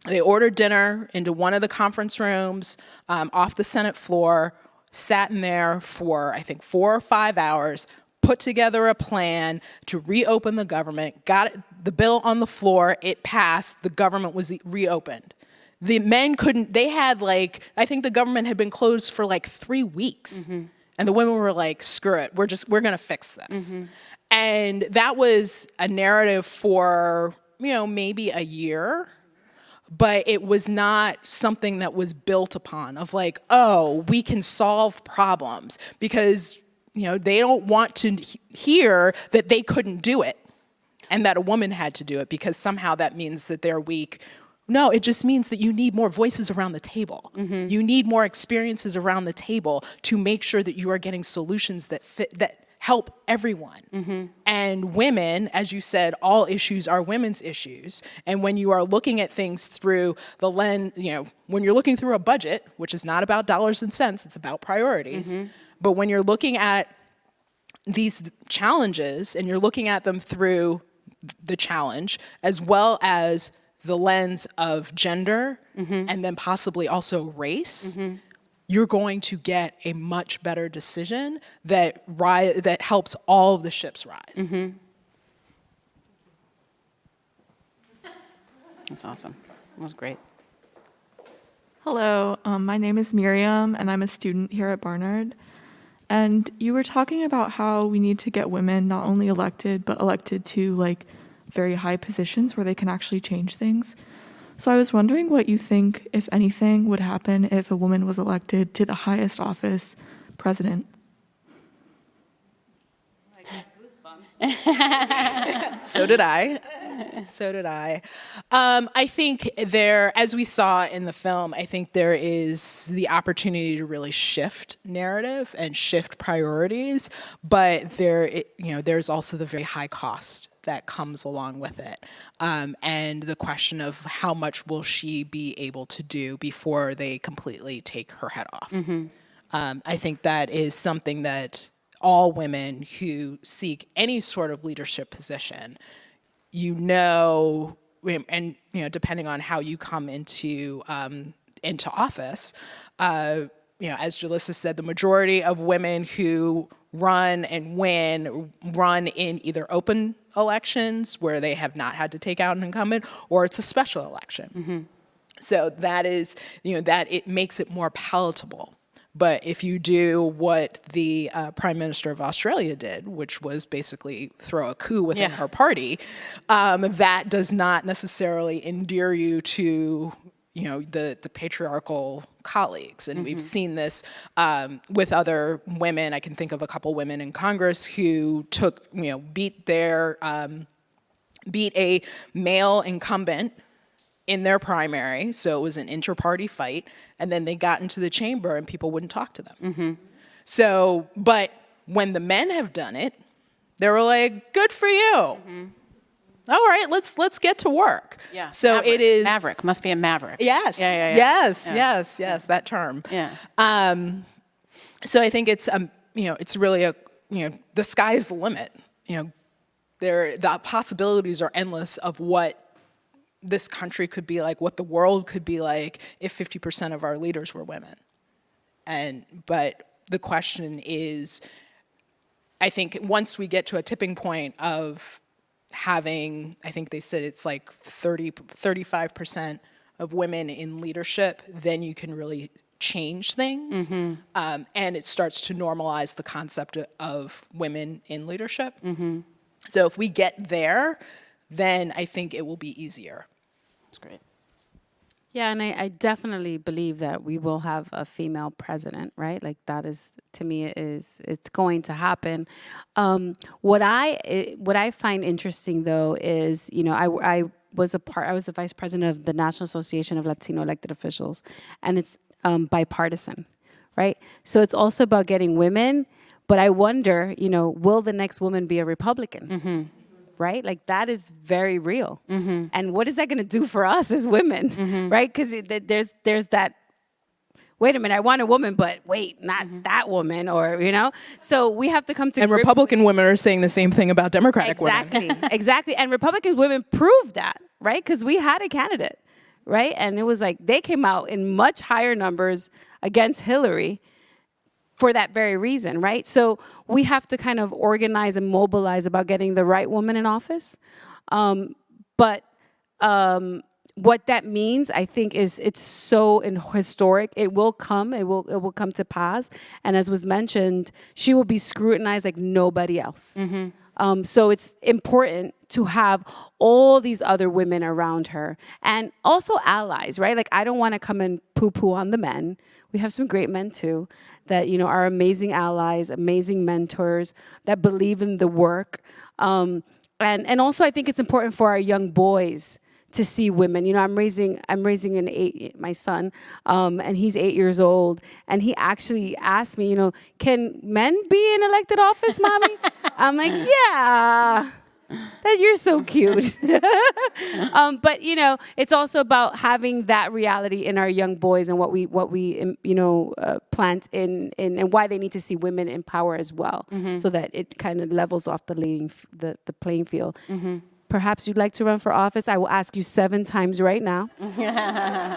They ordered dinner into one of the conference rooms off the Senate floor, sat in there for, I think, 4 or 5 hours, put together a plan to reopen the government, got the bill on the floor, it passed, the government was reopened. The men couldn't, they had like, I think the government had been closed for like 3 weeks. Mm-hmm. And the women were like, screw it, we're gonna fix this. Mm-hmm. And that was a narrative for, maybe a year. But it was not something that was built upon of like, oh, we can solve problems, because, they don't want to hear that they couldn't do it and that a woman had to do it because somehow that means that they're weak. No, it just means that you need more voices around the table. Mm-hmm. You need more experiences around the table to make sure that you are getting solutions that fit, that help everyone. Mm-hmm. And women, as you said, all issues are women's issues. And when you are looking at things through the lens, when you're looking through a budget, which is not about dollars and cents, it's about priorities. Mm-hmm. But when you're looking at these challenges and you're looking at them through the challenge, as well as the lens of gender, mm-hmm. and then possibly also race, mm-hmm. you're going to get a much better decision that helps all of the ships rise. Mm-hmm. That's awesome. That was great. Hello, my name is Miriam, and I'm a student here at Barnard. And you were talking about how we need to get women not only elected, but elected to very high positions where they can actually change things. So I was wondering what you think, if anything, would happen if a woman was elected to the highest office, president. So did I. I think as we saw in the film, I think there is the opportunity to really shift narrative and shift priorities, but there's also the very high cost that comes along with it. And the question of how much will she be able to do before they completely take her head off. Mm-hmm. I think that is something that all women who seek any sort of leadership position, and depending on how you come into office, as Jalissa said, the majority of women who run and win run in either open elections where they have not had to take out an incumbent, or it's a special election. Mm-hmm. So that is, that it makes it more palatable. But if you do what the Prime Minister of Australia did, which was basically throw a coup within her party, that does not necessarily endear you to, the patriarchal colleagues. And mm-hmm. we've seen this with other women. I can think of a couple women in Congress who beat a male incumbent in their primary, so it was an inter-party fight, and then they got into the chamber and people wouldn't talk to them. Mm-hmm. So, but when the men have done it, they were like, good for you. Mm-hmm. All right, let's get to work. Yeah. So maverick. It is maverick. Must be a maverick. Yes. Yeah. Yes, that term. Yeah. So I think it's it's really the sky's the limit. The possibilities are endless of what this country could be like, what the world could be like if 50% of our leaders were women. But the question is, I think once we get to a tipping point of having, I think they said it's like 35% of women in leadership, then you can really change things. Mm-hmm. And it starts to normalize the concept of women in leadership. Mm-hmm. So if we get there, then I think it will be easier. That's great. Yeah, and I definitely believe that we will have a female president, right? Like that is, to me, it's going to happen. What I find interesting though is, I was the vice president of the National Association of Latino Elected Officials, and it's bipartisan, right? So it's also about getting women, but I wonder, will the next woman be a Republican? Right? Like that is very real. And what is that going to do for us as women? Right? Because there's that, wait a minute, I want a woman, but wait, not that woman, or, So we have to come to And grips Republican women are saying the same thing about Democratic women. Exactly. And Republican women proved that, right? Because we had a candidate, right? And it was like they came out in much higher numbers against Hillary for that very reason, right? So we have to kind of organize and mobilize about getting the right woman in office. But what that means, I think, is it's so historic. It will come. It will come to pass. And as was mentioned, she will be scrutinized like nobody else. So it's important to have all these other women around her and also allies, right? Like I don't want to come and poo-poo on the men. We have some great men too that, are amazing allies, amazing mentors that believe in the work. And also I think it's important for our young boys to see women. I'm raising my son, and he's 8 years old, and he actually asked me, can men be in elected office, mommy? I'm like, yeah. That you're so cute. But it's also about having that reality in our young boys and what we plant in and why they need to see women in power as well, so that it kind of levels off the playing field. Perhaps you'd like to run for office. I will ask you 7 times right now,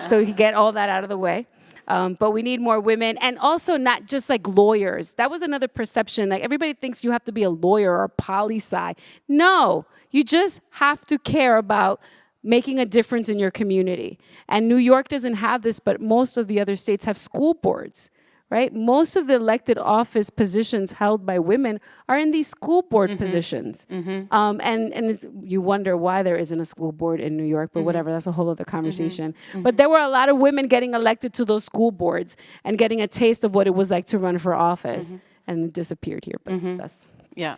so we can get all that out of the way. But we need more women, and also not just like lawyers. That was another perception. Like everybody thinks you have to be a lawyer or poli-sci. No, you just have to care about making a difference in your community. And New York doesn't have this, but most of the other states have school boards, right? Most of the elected office positions held by women are in these school board positions. And you wonder why there isn't a school board in New York, but whatever, that's a whole other conversation. But there were a lot of women getting elected to those school boards and getting a taste of what it was like to run for office, and it disappeared here, but that's... Yeah.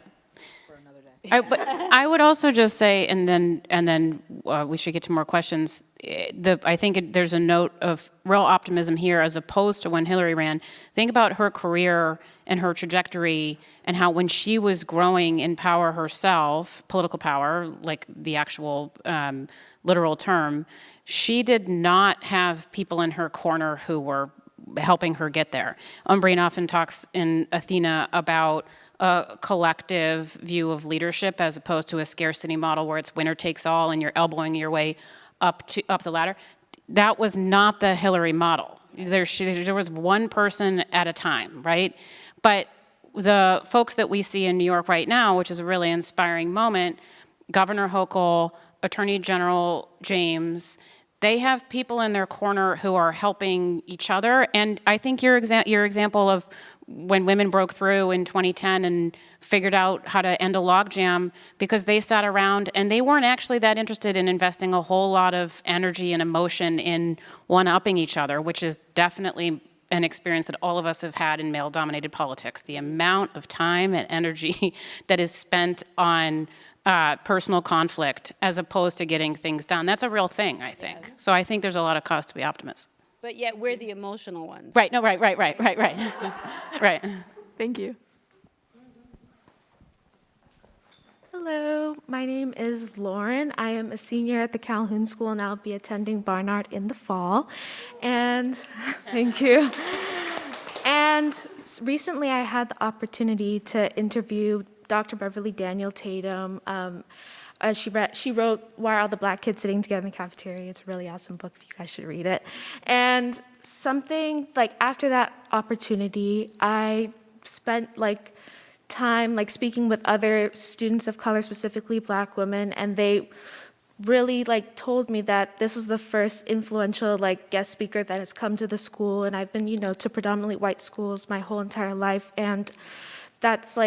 But I would also just say, and then we should get to more questions. I think there's a note of real optimism here, as opposed to when Hillary ran. Think about her career and her trajectory, and how when she was growing in power herself, political power, like the actual literal term, she did not have people in her corner who were helping her get there. Umbreen often talks in Athena about a collective view of leadership as opposed to a scarcity model where it's winner takes all and you're elbowing your way up the ladder. That was not the Hillary model. There was one person at a time, right? But the folks that we see in New York right now, which is a really inspiring moment, Governor Hochul, Attorney General James, they have people in their corner who are helping each other. And I think your example of when women broke through in 2010 and figured out how to end a logjam, because they sat around and they weren't actually that interested in investing a whole lot of energy and emotion in one-upping each other, which is definitely an experience that all of us have had in male-dominated politics. The amount of time and energy that is spent on personal conflict as opposed to getting things done. That's a real thing, I think. Yes. So I think there's a lot of cause to be optimistic. But yet we're the emotional ones. Right, no, right. Right. Thank you. Hello, my name is Lauren. I am a senior at the Calhoun School, and I'll be attending Barnard in the fall. And thank you. And recently I had the opportunity to interview Dr. Beverly Daniel Tatum. She wrote Why Are All the Black Kids Sitting Together in the Cafeteria? It's a really awesome book. You guys should read it. And something like after that opportunity, I spent time speaking with other students of color, specifically Black women, and they really told me that this was the first influential guest speaker that has come to the school. And I've been to predominantly white schools my whole entire life, and that's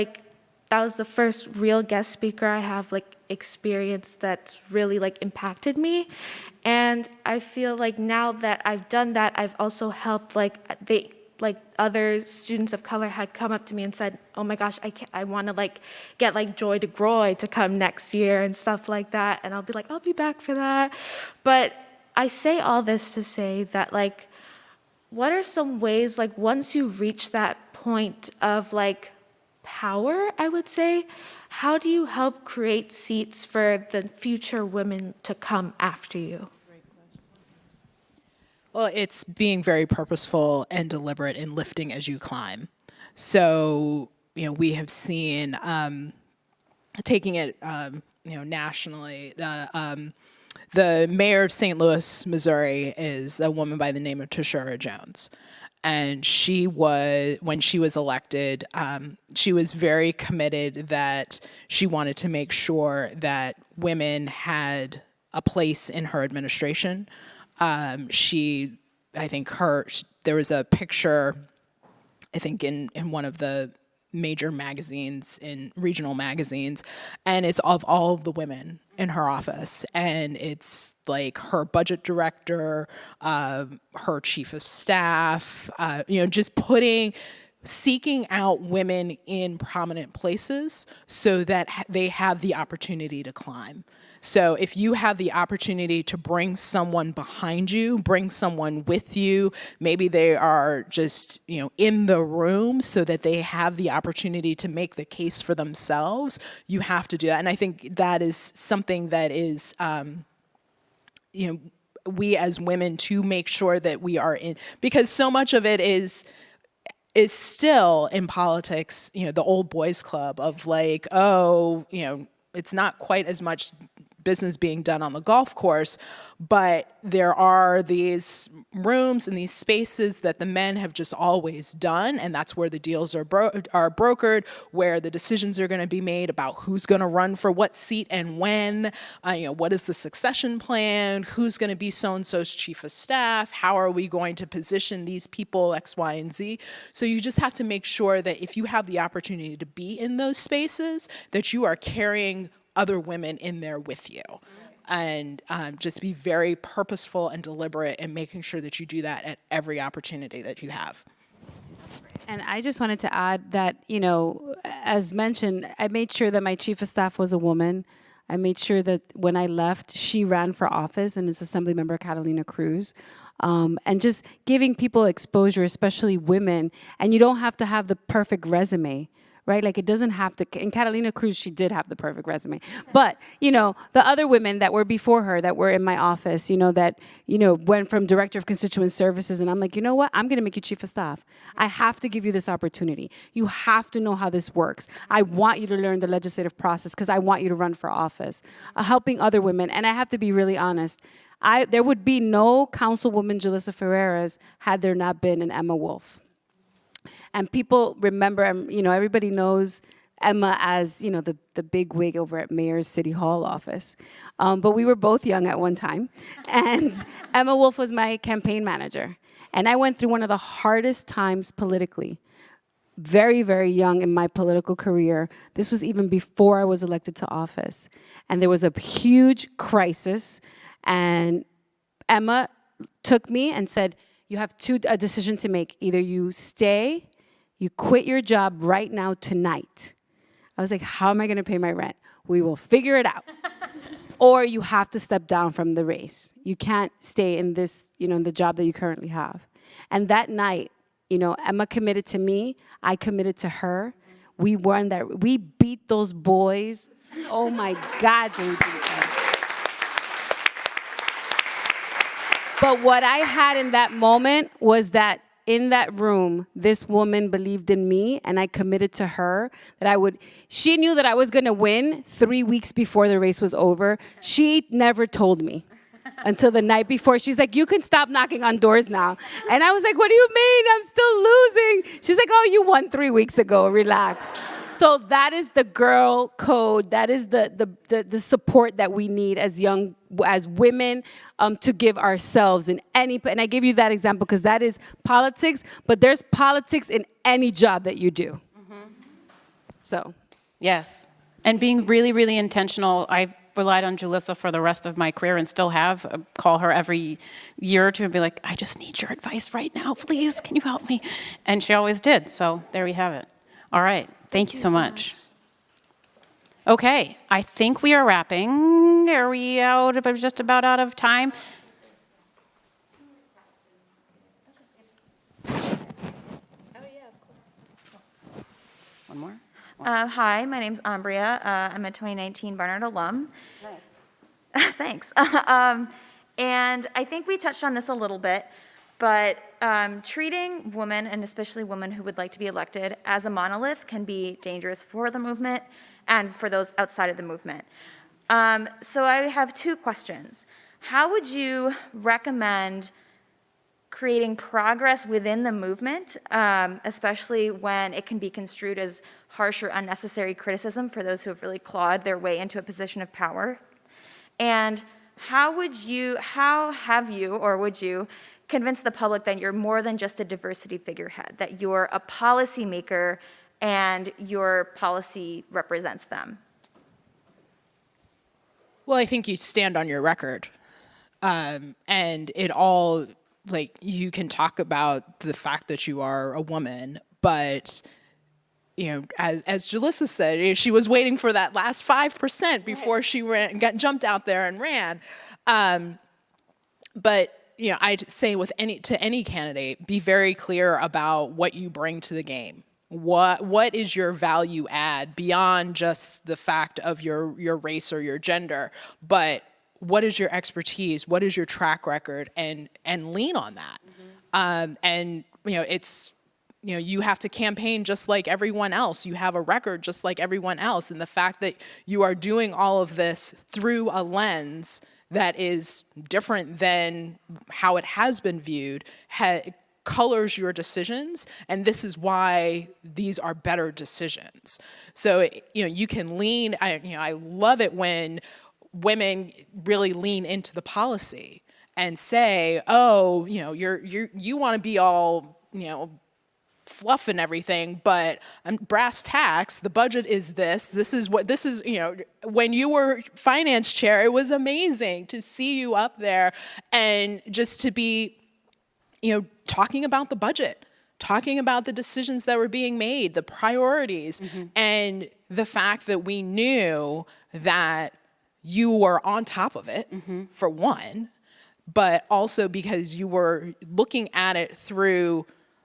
that was the first real guest speaker I have experienced that's really impacted me. And I feel now that I've done that, I've also helped other students of color had come up to me and said, oh my gosh, I want to get Joy DeGroy to come next year and stuff like that. And I'll be I'll be back for that. But I say all this to say that what are some ways, like once you reach that point of like power, I would say, how do you help create seats for the future women to come after you? Well, it's being very purposeful and deliberate in lifting as you climb. So, we have seen, taking it, nationally, the mayor of St. Louis, Missouri, is a woman by the name of Tashara Jones. And when she was elected, she was very committed that she wanted to make sure that women had a place in her administration. There was a picture, I think in one of the major magazines, in regional magazines, and it's of all of the women in her office, and it's like her budget director, her chief of staff, just seeking out women in prominent places so that they have the opportunity to climb. So if you have the opportunity to bring someone behind you, bring someone with you, maybe they are just, in the room so that they have the opportunity to make the case for themselves, you have to do that. And I think that is something that is, we as women, to make sure that we are in, because so much of it is still in politics, the old boys club of like, it's not quite as much business being done on the golf course, but there are these rooms and these spaces that the men have just always done, and that's where the deals are brokered, where the decisions are going to be made about who's going to run for what seat and when, what is the succession plan, who's going to be so-and-so's chief of staff, how are we going to position these people, X, Y, and Z. So you just have to make sure that if you have the opportunity to be in those spaces, that you are carrying other women in there with you, and just be very purposeful and deliberate in making sure that you do that at every opportunity that you have. And I just wanted to add that, as mentioned, I made sure that my chief of staff was a woman. I made sure that when I left, she ran for office, and is Assemblymember Catalina Cruz. And just giving people exposure, especially women, and you don't have to have the perfect resume. Right? Like, it doesn't have to, in Catalina Cruz, she did have the perfect resume. But, the other women that were before her, that were in my office, that, went from director of constituent services, and I'm like, you know what? I'm going to make you chief of staff. I have to give you this opportunity. You have to know how this works. I want you to learn the legislative process because I want you to run for office. Helping other women, and I have to be really honest, there would be no Councilwoman Julissa Ferreras had there not been an Emma Wolf. And people remember, everybody knows Emma as, the big wig over at Mayor's City Hall office. But we were both young at one time. And Emma Wolf was my campaign manager. And I went through one of the hardest times politically. Very, very young in my political career. This was even before I was elected to office. And there was a huge crisis. And Emma took me and said, you have a decision to make. Either you stay, you quit your job right now tonight. I was like, how am I going to pay my rent? We will figure it out. Or you have to step down from the race. You can't stay in this, in the job that you currently have. And that night, Emma committed to me. I committed to her. We won that. We beat those boys. Oh my God, did we beat them. But what I had in that moment was that in that room, this woman believed in me, and I committed to her that she knew that I was gonna win 3 weeks before the race was over. She never told me until the night before. She's like, you can stop knocking on doors now. And I was like, what do you mean? I'm still losing. She's like, oh, you won 3 weeks ago, relax. So that is the girl code. That is the support that we need as women to give ourselves in any, and I give you that example because that is politics, but there's politics in any job that you do. Mm-hmm. So. Yes, and being really, really intentional. I relied on Julissa for the rest of my career and still have. Call her every year or two and be like, I just need your advice right now, please, can you help me? And she always did, so there we have it. All right. Thank you so much. Okay, I think we are wrapping. Are we just about out of time? Hi, my name's Ambria. I'm a 2019 Barnard alum. Nice. Thanks. And I think we touched on this a little bit, but treating women, and especially women who would like to be elected, as a monolith can be dangerous for the movement and for those outside of the movement. So I have two questions. How would you recommend creating progress within the movement, especially when it can be construed as harsh or unnecessary criticism for those who have really clawed their way into a position of power? And how have you, or would you, convince the public that you're more than just a diversity figurehead, that you're a policymaker and your policy represents them? Well, I think you stand on your record. And it all, like, you can talk about the fact that you are a woman, but, you know, as Jalissa said, she was waiting for that last 5% before she jumped out there and ran. But, you know, I'd say to any candidate, be very clear about what you bring to the game. What is your value add beyond just the fact of your race or your gender, but what is your expertise? What is your track record? And lean on that. And you know, you have to campaign just like everyone else. You have a record just like everyone else. And the fact that you are doing all of this through a lens that is different than how it has been viewed colors your decisions, and this is why these are better decisions. So, you know, you can lean. I love it when women really lean into the policy and say, "Oh, you know, you want to be all, you know, fluff and everything, but brass tacks, the budget is this. This is, you know, when you were finance chair, it was amazing to see you up there and just to be, you know, talking about the budget, talking about the decisions that were being made, the priorities, and the fact that we knew that you were on top of it, for one, but also because you were looking at it through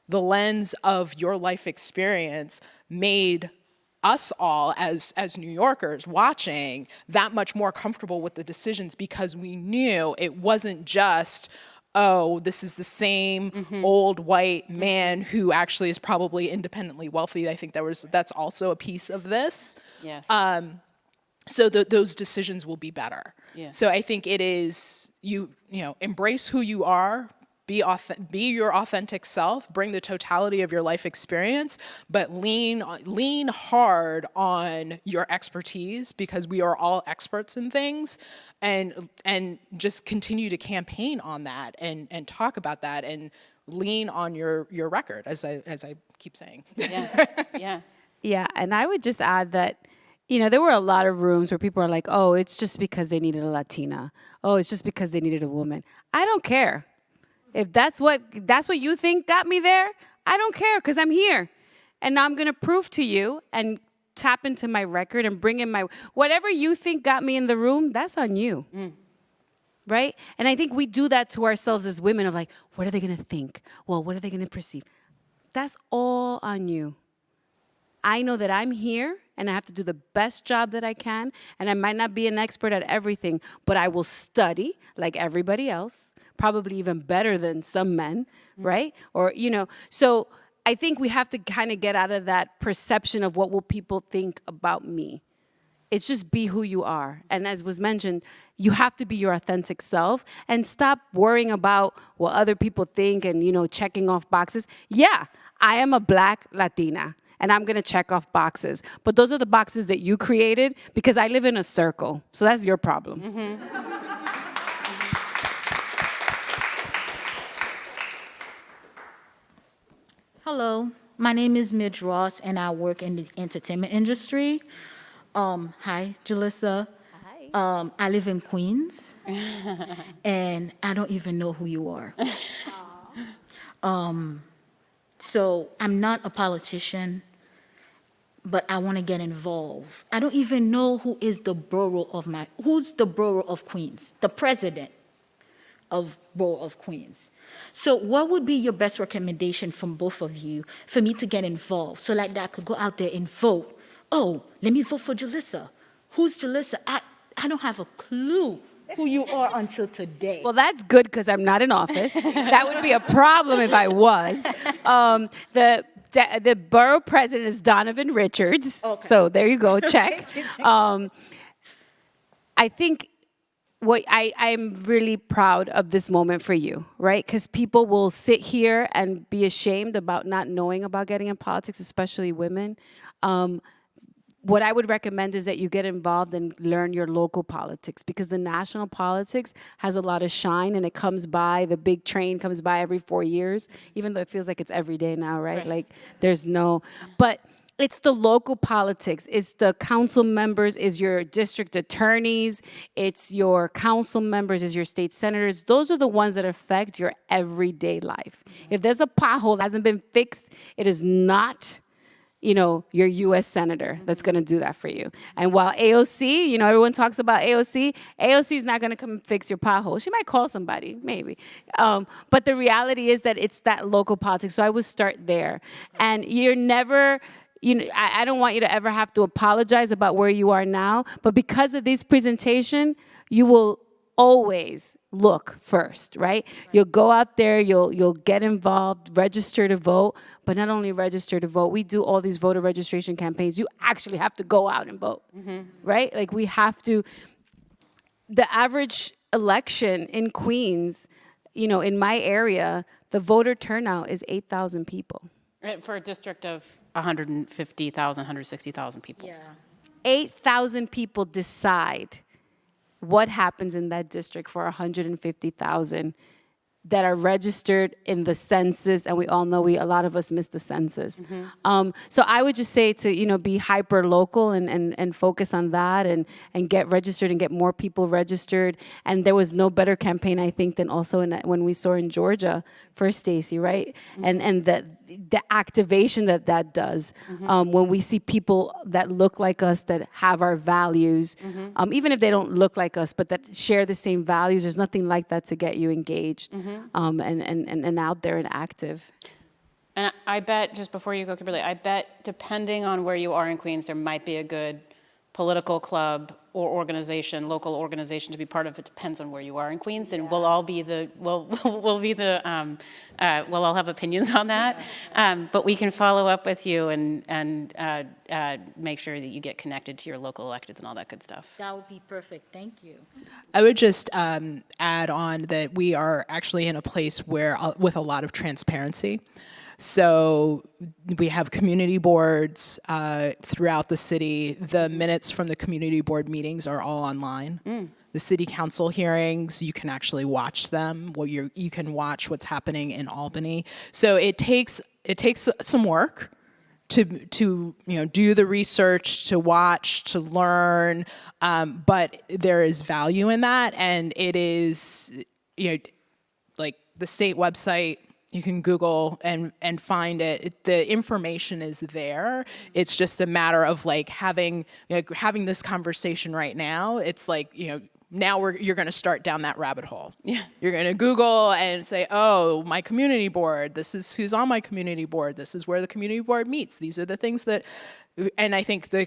the lens of your life experience, made us all as New Yorkers watching that much more comfortable with the decisions, because we knew it wasn't just, oh, this is the same old white man who actually is probably independently wealthy. I think that's also a piece of this. Yes. So those decisions will be better. Yeah. So I think it is, you know, embrace who you are, be your authentic self, bring the totality of your life experience, but lean hard on your expertise, because we are all experts in things, and just continue to campaign on that and talk about that and lean on your record, as I keep saying. Yeah. Yeah. Yeah, and I would just add that, you know, there were a lot of rooms where people are like, oh, it's just because they needed a Latina. Oh, it's just because they needed a woman. I don't care. If that's what you think got me there, I don't care, because I'm here. And I'm going to prove to you and tap into my record and bring in my, whatever you think got me in the room, that's on you. Right? And I think we do that to ourselves as women of like, what are they going to think? Well, what are they going to perceive? That's all on you. I know that I'm here and I have to do the best job that I can, and I might not be an expert at everything, but I will study like everybody else, probably even better than some men, right? Or, you know, so I think we have to kind of get out of that perception of what will people think about me. It's just be who you are. And as was mentioned, you have to be your authentic self and stop worrying about what other people think and, you know, checking off boxes. Yeah, I am a Black Latina, and I'm gonna check off boxes. But those are the boxes that you created, because I live in a circle. So that's your problem. Hello, my name is Midge Ross, and I work in the entertainment industry. Hi, Jalissa. Hi. I live in Queens, and I don't even know who you are. So I'm not a politician, but I want to get involved. I don't even know who's the borough of Queens, the president of Borough of Queens. So what would be your best recommendation from both of you for me to get involved, so like that I could go out there and vote oh, let me vote for Jalissa. Who's Jalissa? I don't have a clue who you are until today. Well, that's good because I'm not in office. That would be a problem if I was. The borough president is Donovan Richards. Okay. So there you go, check. I think I'm really proud of this moment for you, right? Because people will sit here and be ashamed about not knowing about getting in politics, especially women. What I would recommend is that you get involved and learn your local politics, because the national politics has a lot of shine and it comes by, the big train comes by every 4 years, even though it feels like it's every day now, right? Like there's no, but it's the local politics. It's the council members, is your district attorneys, it's your council members, is your state senators. Those are the ones that affect your everyday life. If there's a pothole that hasn't been fixed, it is not your U.S. senator that's going to do that for you. And while AOC, everyone talks about AOC, AOC is not going to come and fix your pothole. She might call somebody, maybe. But the reality is that it's that local politics. So I would start there. And you're never, I don't want you to ever have to apologize about where you are now. But because of this presentation, you will always look first, right? You'll go out there, you'll get involved, register to vote, but not only register to vote, we do all these voter registration campaigns. You actually have to go out and vote, right? Like we have to, the average election in Queens, in my area, the voter turnout is 8,000 people. For a district of 150,000, 160,000 people. Yeah. 8,000 people decide what happens in that district for 150,000 that are registered in the census, and we all know a lot of us miss the census. So I would just say to be hyper local and focus on that and get registered and get more people registered. And there was no better campaign, I think, than also when we saw in Georgia for Stacey, right? And the activation that does when we see people that look like us, that have our values, even if they don't look like us, but that share the same values. There's nothing like that to get you engaged and out there and active. And I bet, just before you go, Kimberly, I bet depending on where you are in Queens, there might be a good political club or organization, local organization to be part of. It depends on where you are in Queens, and we'll all have opinions on that. But we can follow up with you and make sure that you get connected to your local electeds and all that good stuff. That would be perfect. Thank you. I would just add on that we are actually in a place where, with a lot of transparency. So we have community boards throughout the city. The minutes from the community board meetings are all online. The city council hearings, you can actually watch them. Well, you can watch what's happening in Albany. So it takes some work to do the research, to watch, to learn, but there is value in that, and it is like the state website. You can Google and find it. The information is there. It's just a matter of having this conversation right now. It's now you're going to start down that rabbit hole. Yeah. You're going to Google and say, oh, my community board. This is who's on my community board. This is where the community board meets. These are the things that. And I think the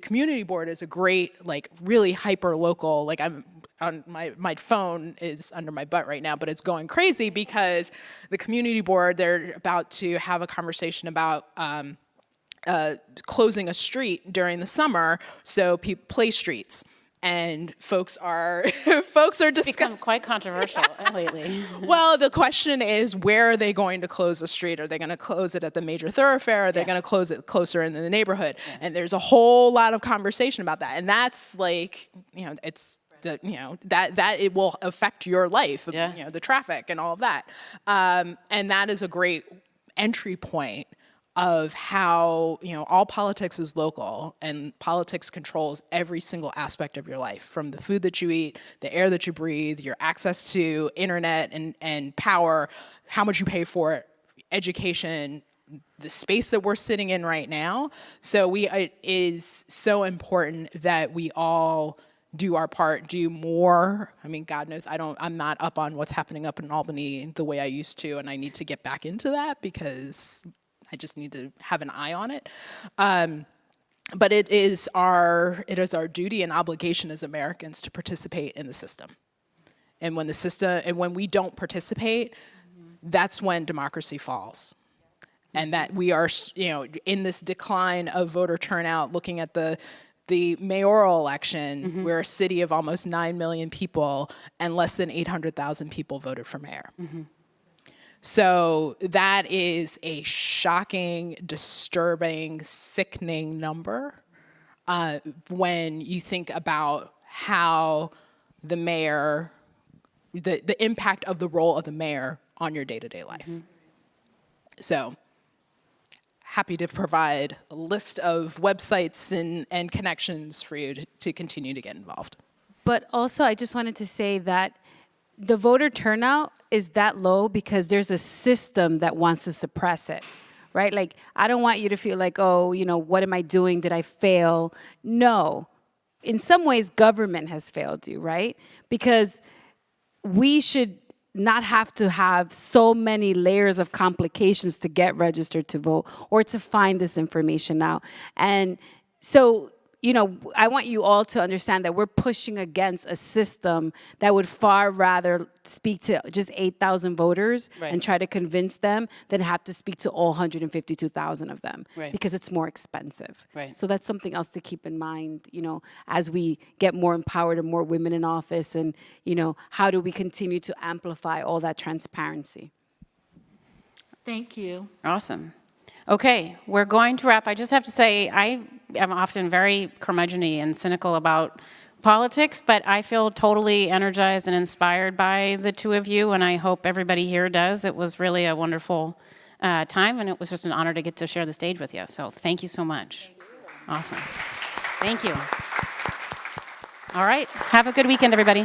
community board is a great, really hyper local. I'm on my phone is under my butt right now, but it's going crazy because the community board, they're about to have a conversation about closing a street during the summer, so play streets. And folks are discussing. Become quite controversial lately. Well, the question is, where are they going to close the street? Are they going to close it at the major thoroughfare? Are they going to close it closer in the neighborhood? Yeah. And there's a whole lot of conversation about that. And that's it's that it will affect your life. The traffic and all of that. And that is a great entry point of how, all politics is local, and politics controls every single aspect of your life, from the food that you eat, the air that you breathe, your access to internet and power, how much you pay for it, education, the space that we're sitting in right now. So it is so important that we all do our part, do more. I mean, God knows I'm not up on what's happening up in Albany the way I used to, and I need to get back into that because I just need to have an eye on it. But it is our duty and obligation as Americans to participate in the system. And when we don't participate, that's when democracy falls. And that we are, in this decline of voter turnout, looking at the mayoral election, we're a city of almost 9 million people and less than 800,000 people voted for mayor. So that is a shocking, disturbing, sickening number when you think about how the mayor, the impact of the role of the mayor on your day-to-day life. So happy to provide a list of websites and connections for you to continue to get involved. But also, I just wanted to say that the voter turnout is that low because there's a system that wants to suppress it, right? Like, I don't want you to feel like, oh, what am I doing? Did I fail? No. In some ways, government has failed you, right? Because we should not have to have so many layers of complications to get registered to vote or to find this information out. And so, I want you all to understand that we're pushing against a system that would far rather speak to just 8,000 voters and try to convince them than have to speak to all 152,000 of them because it's more expensive. So that's something else to keep in mind, as we get more empowered and more women in office and, how do we continue to amplify all that transparency? Thank you. Awesome. Okay, we're going to wrap. I just have to say, I am often very curmudgeon-y and cynical about politics, but I feel totally energized and inspired by the two of you, and I hope everybody here does. It was really a wonderful time, and it was just an honor to get to share the stage with you. So thank you so much. Awesome. Thank you. All right, have a good weekend, everybody.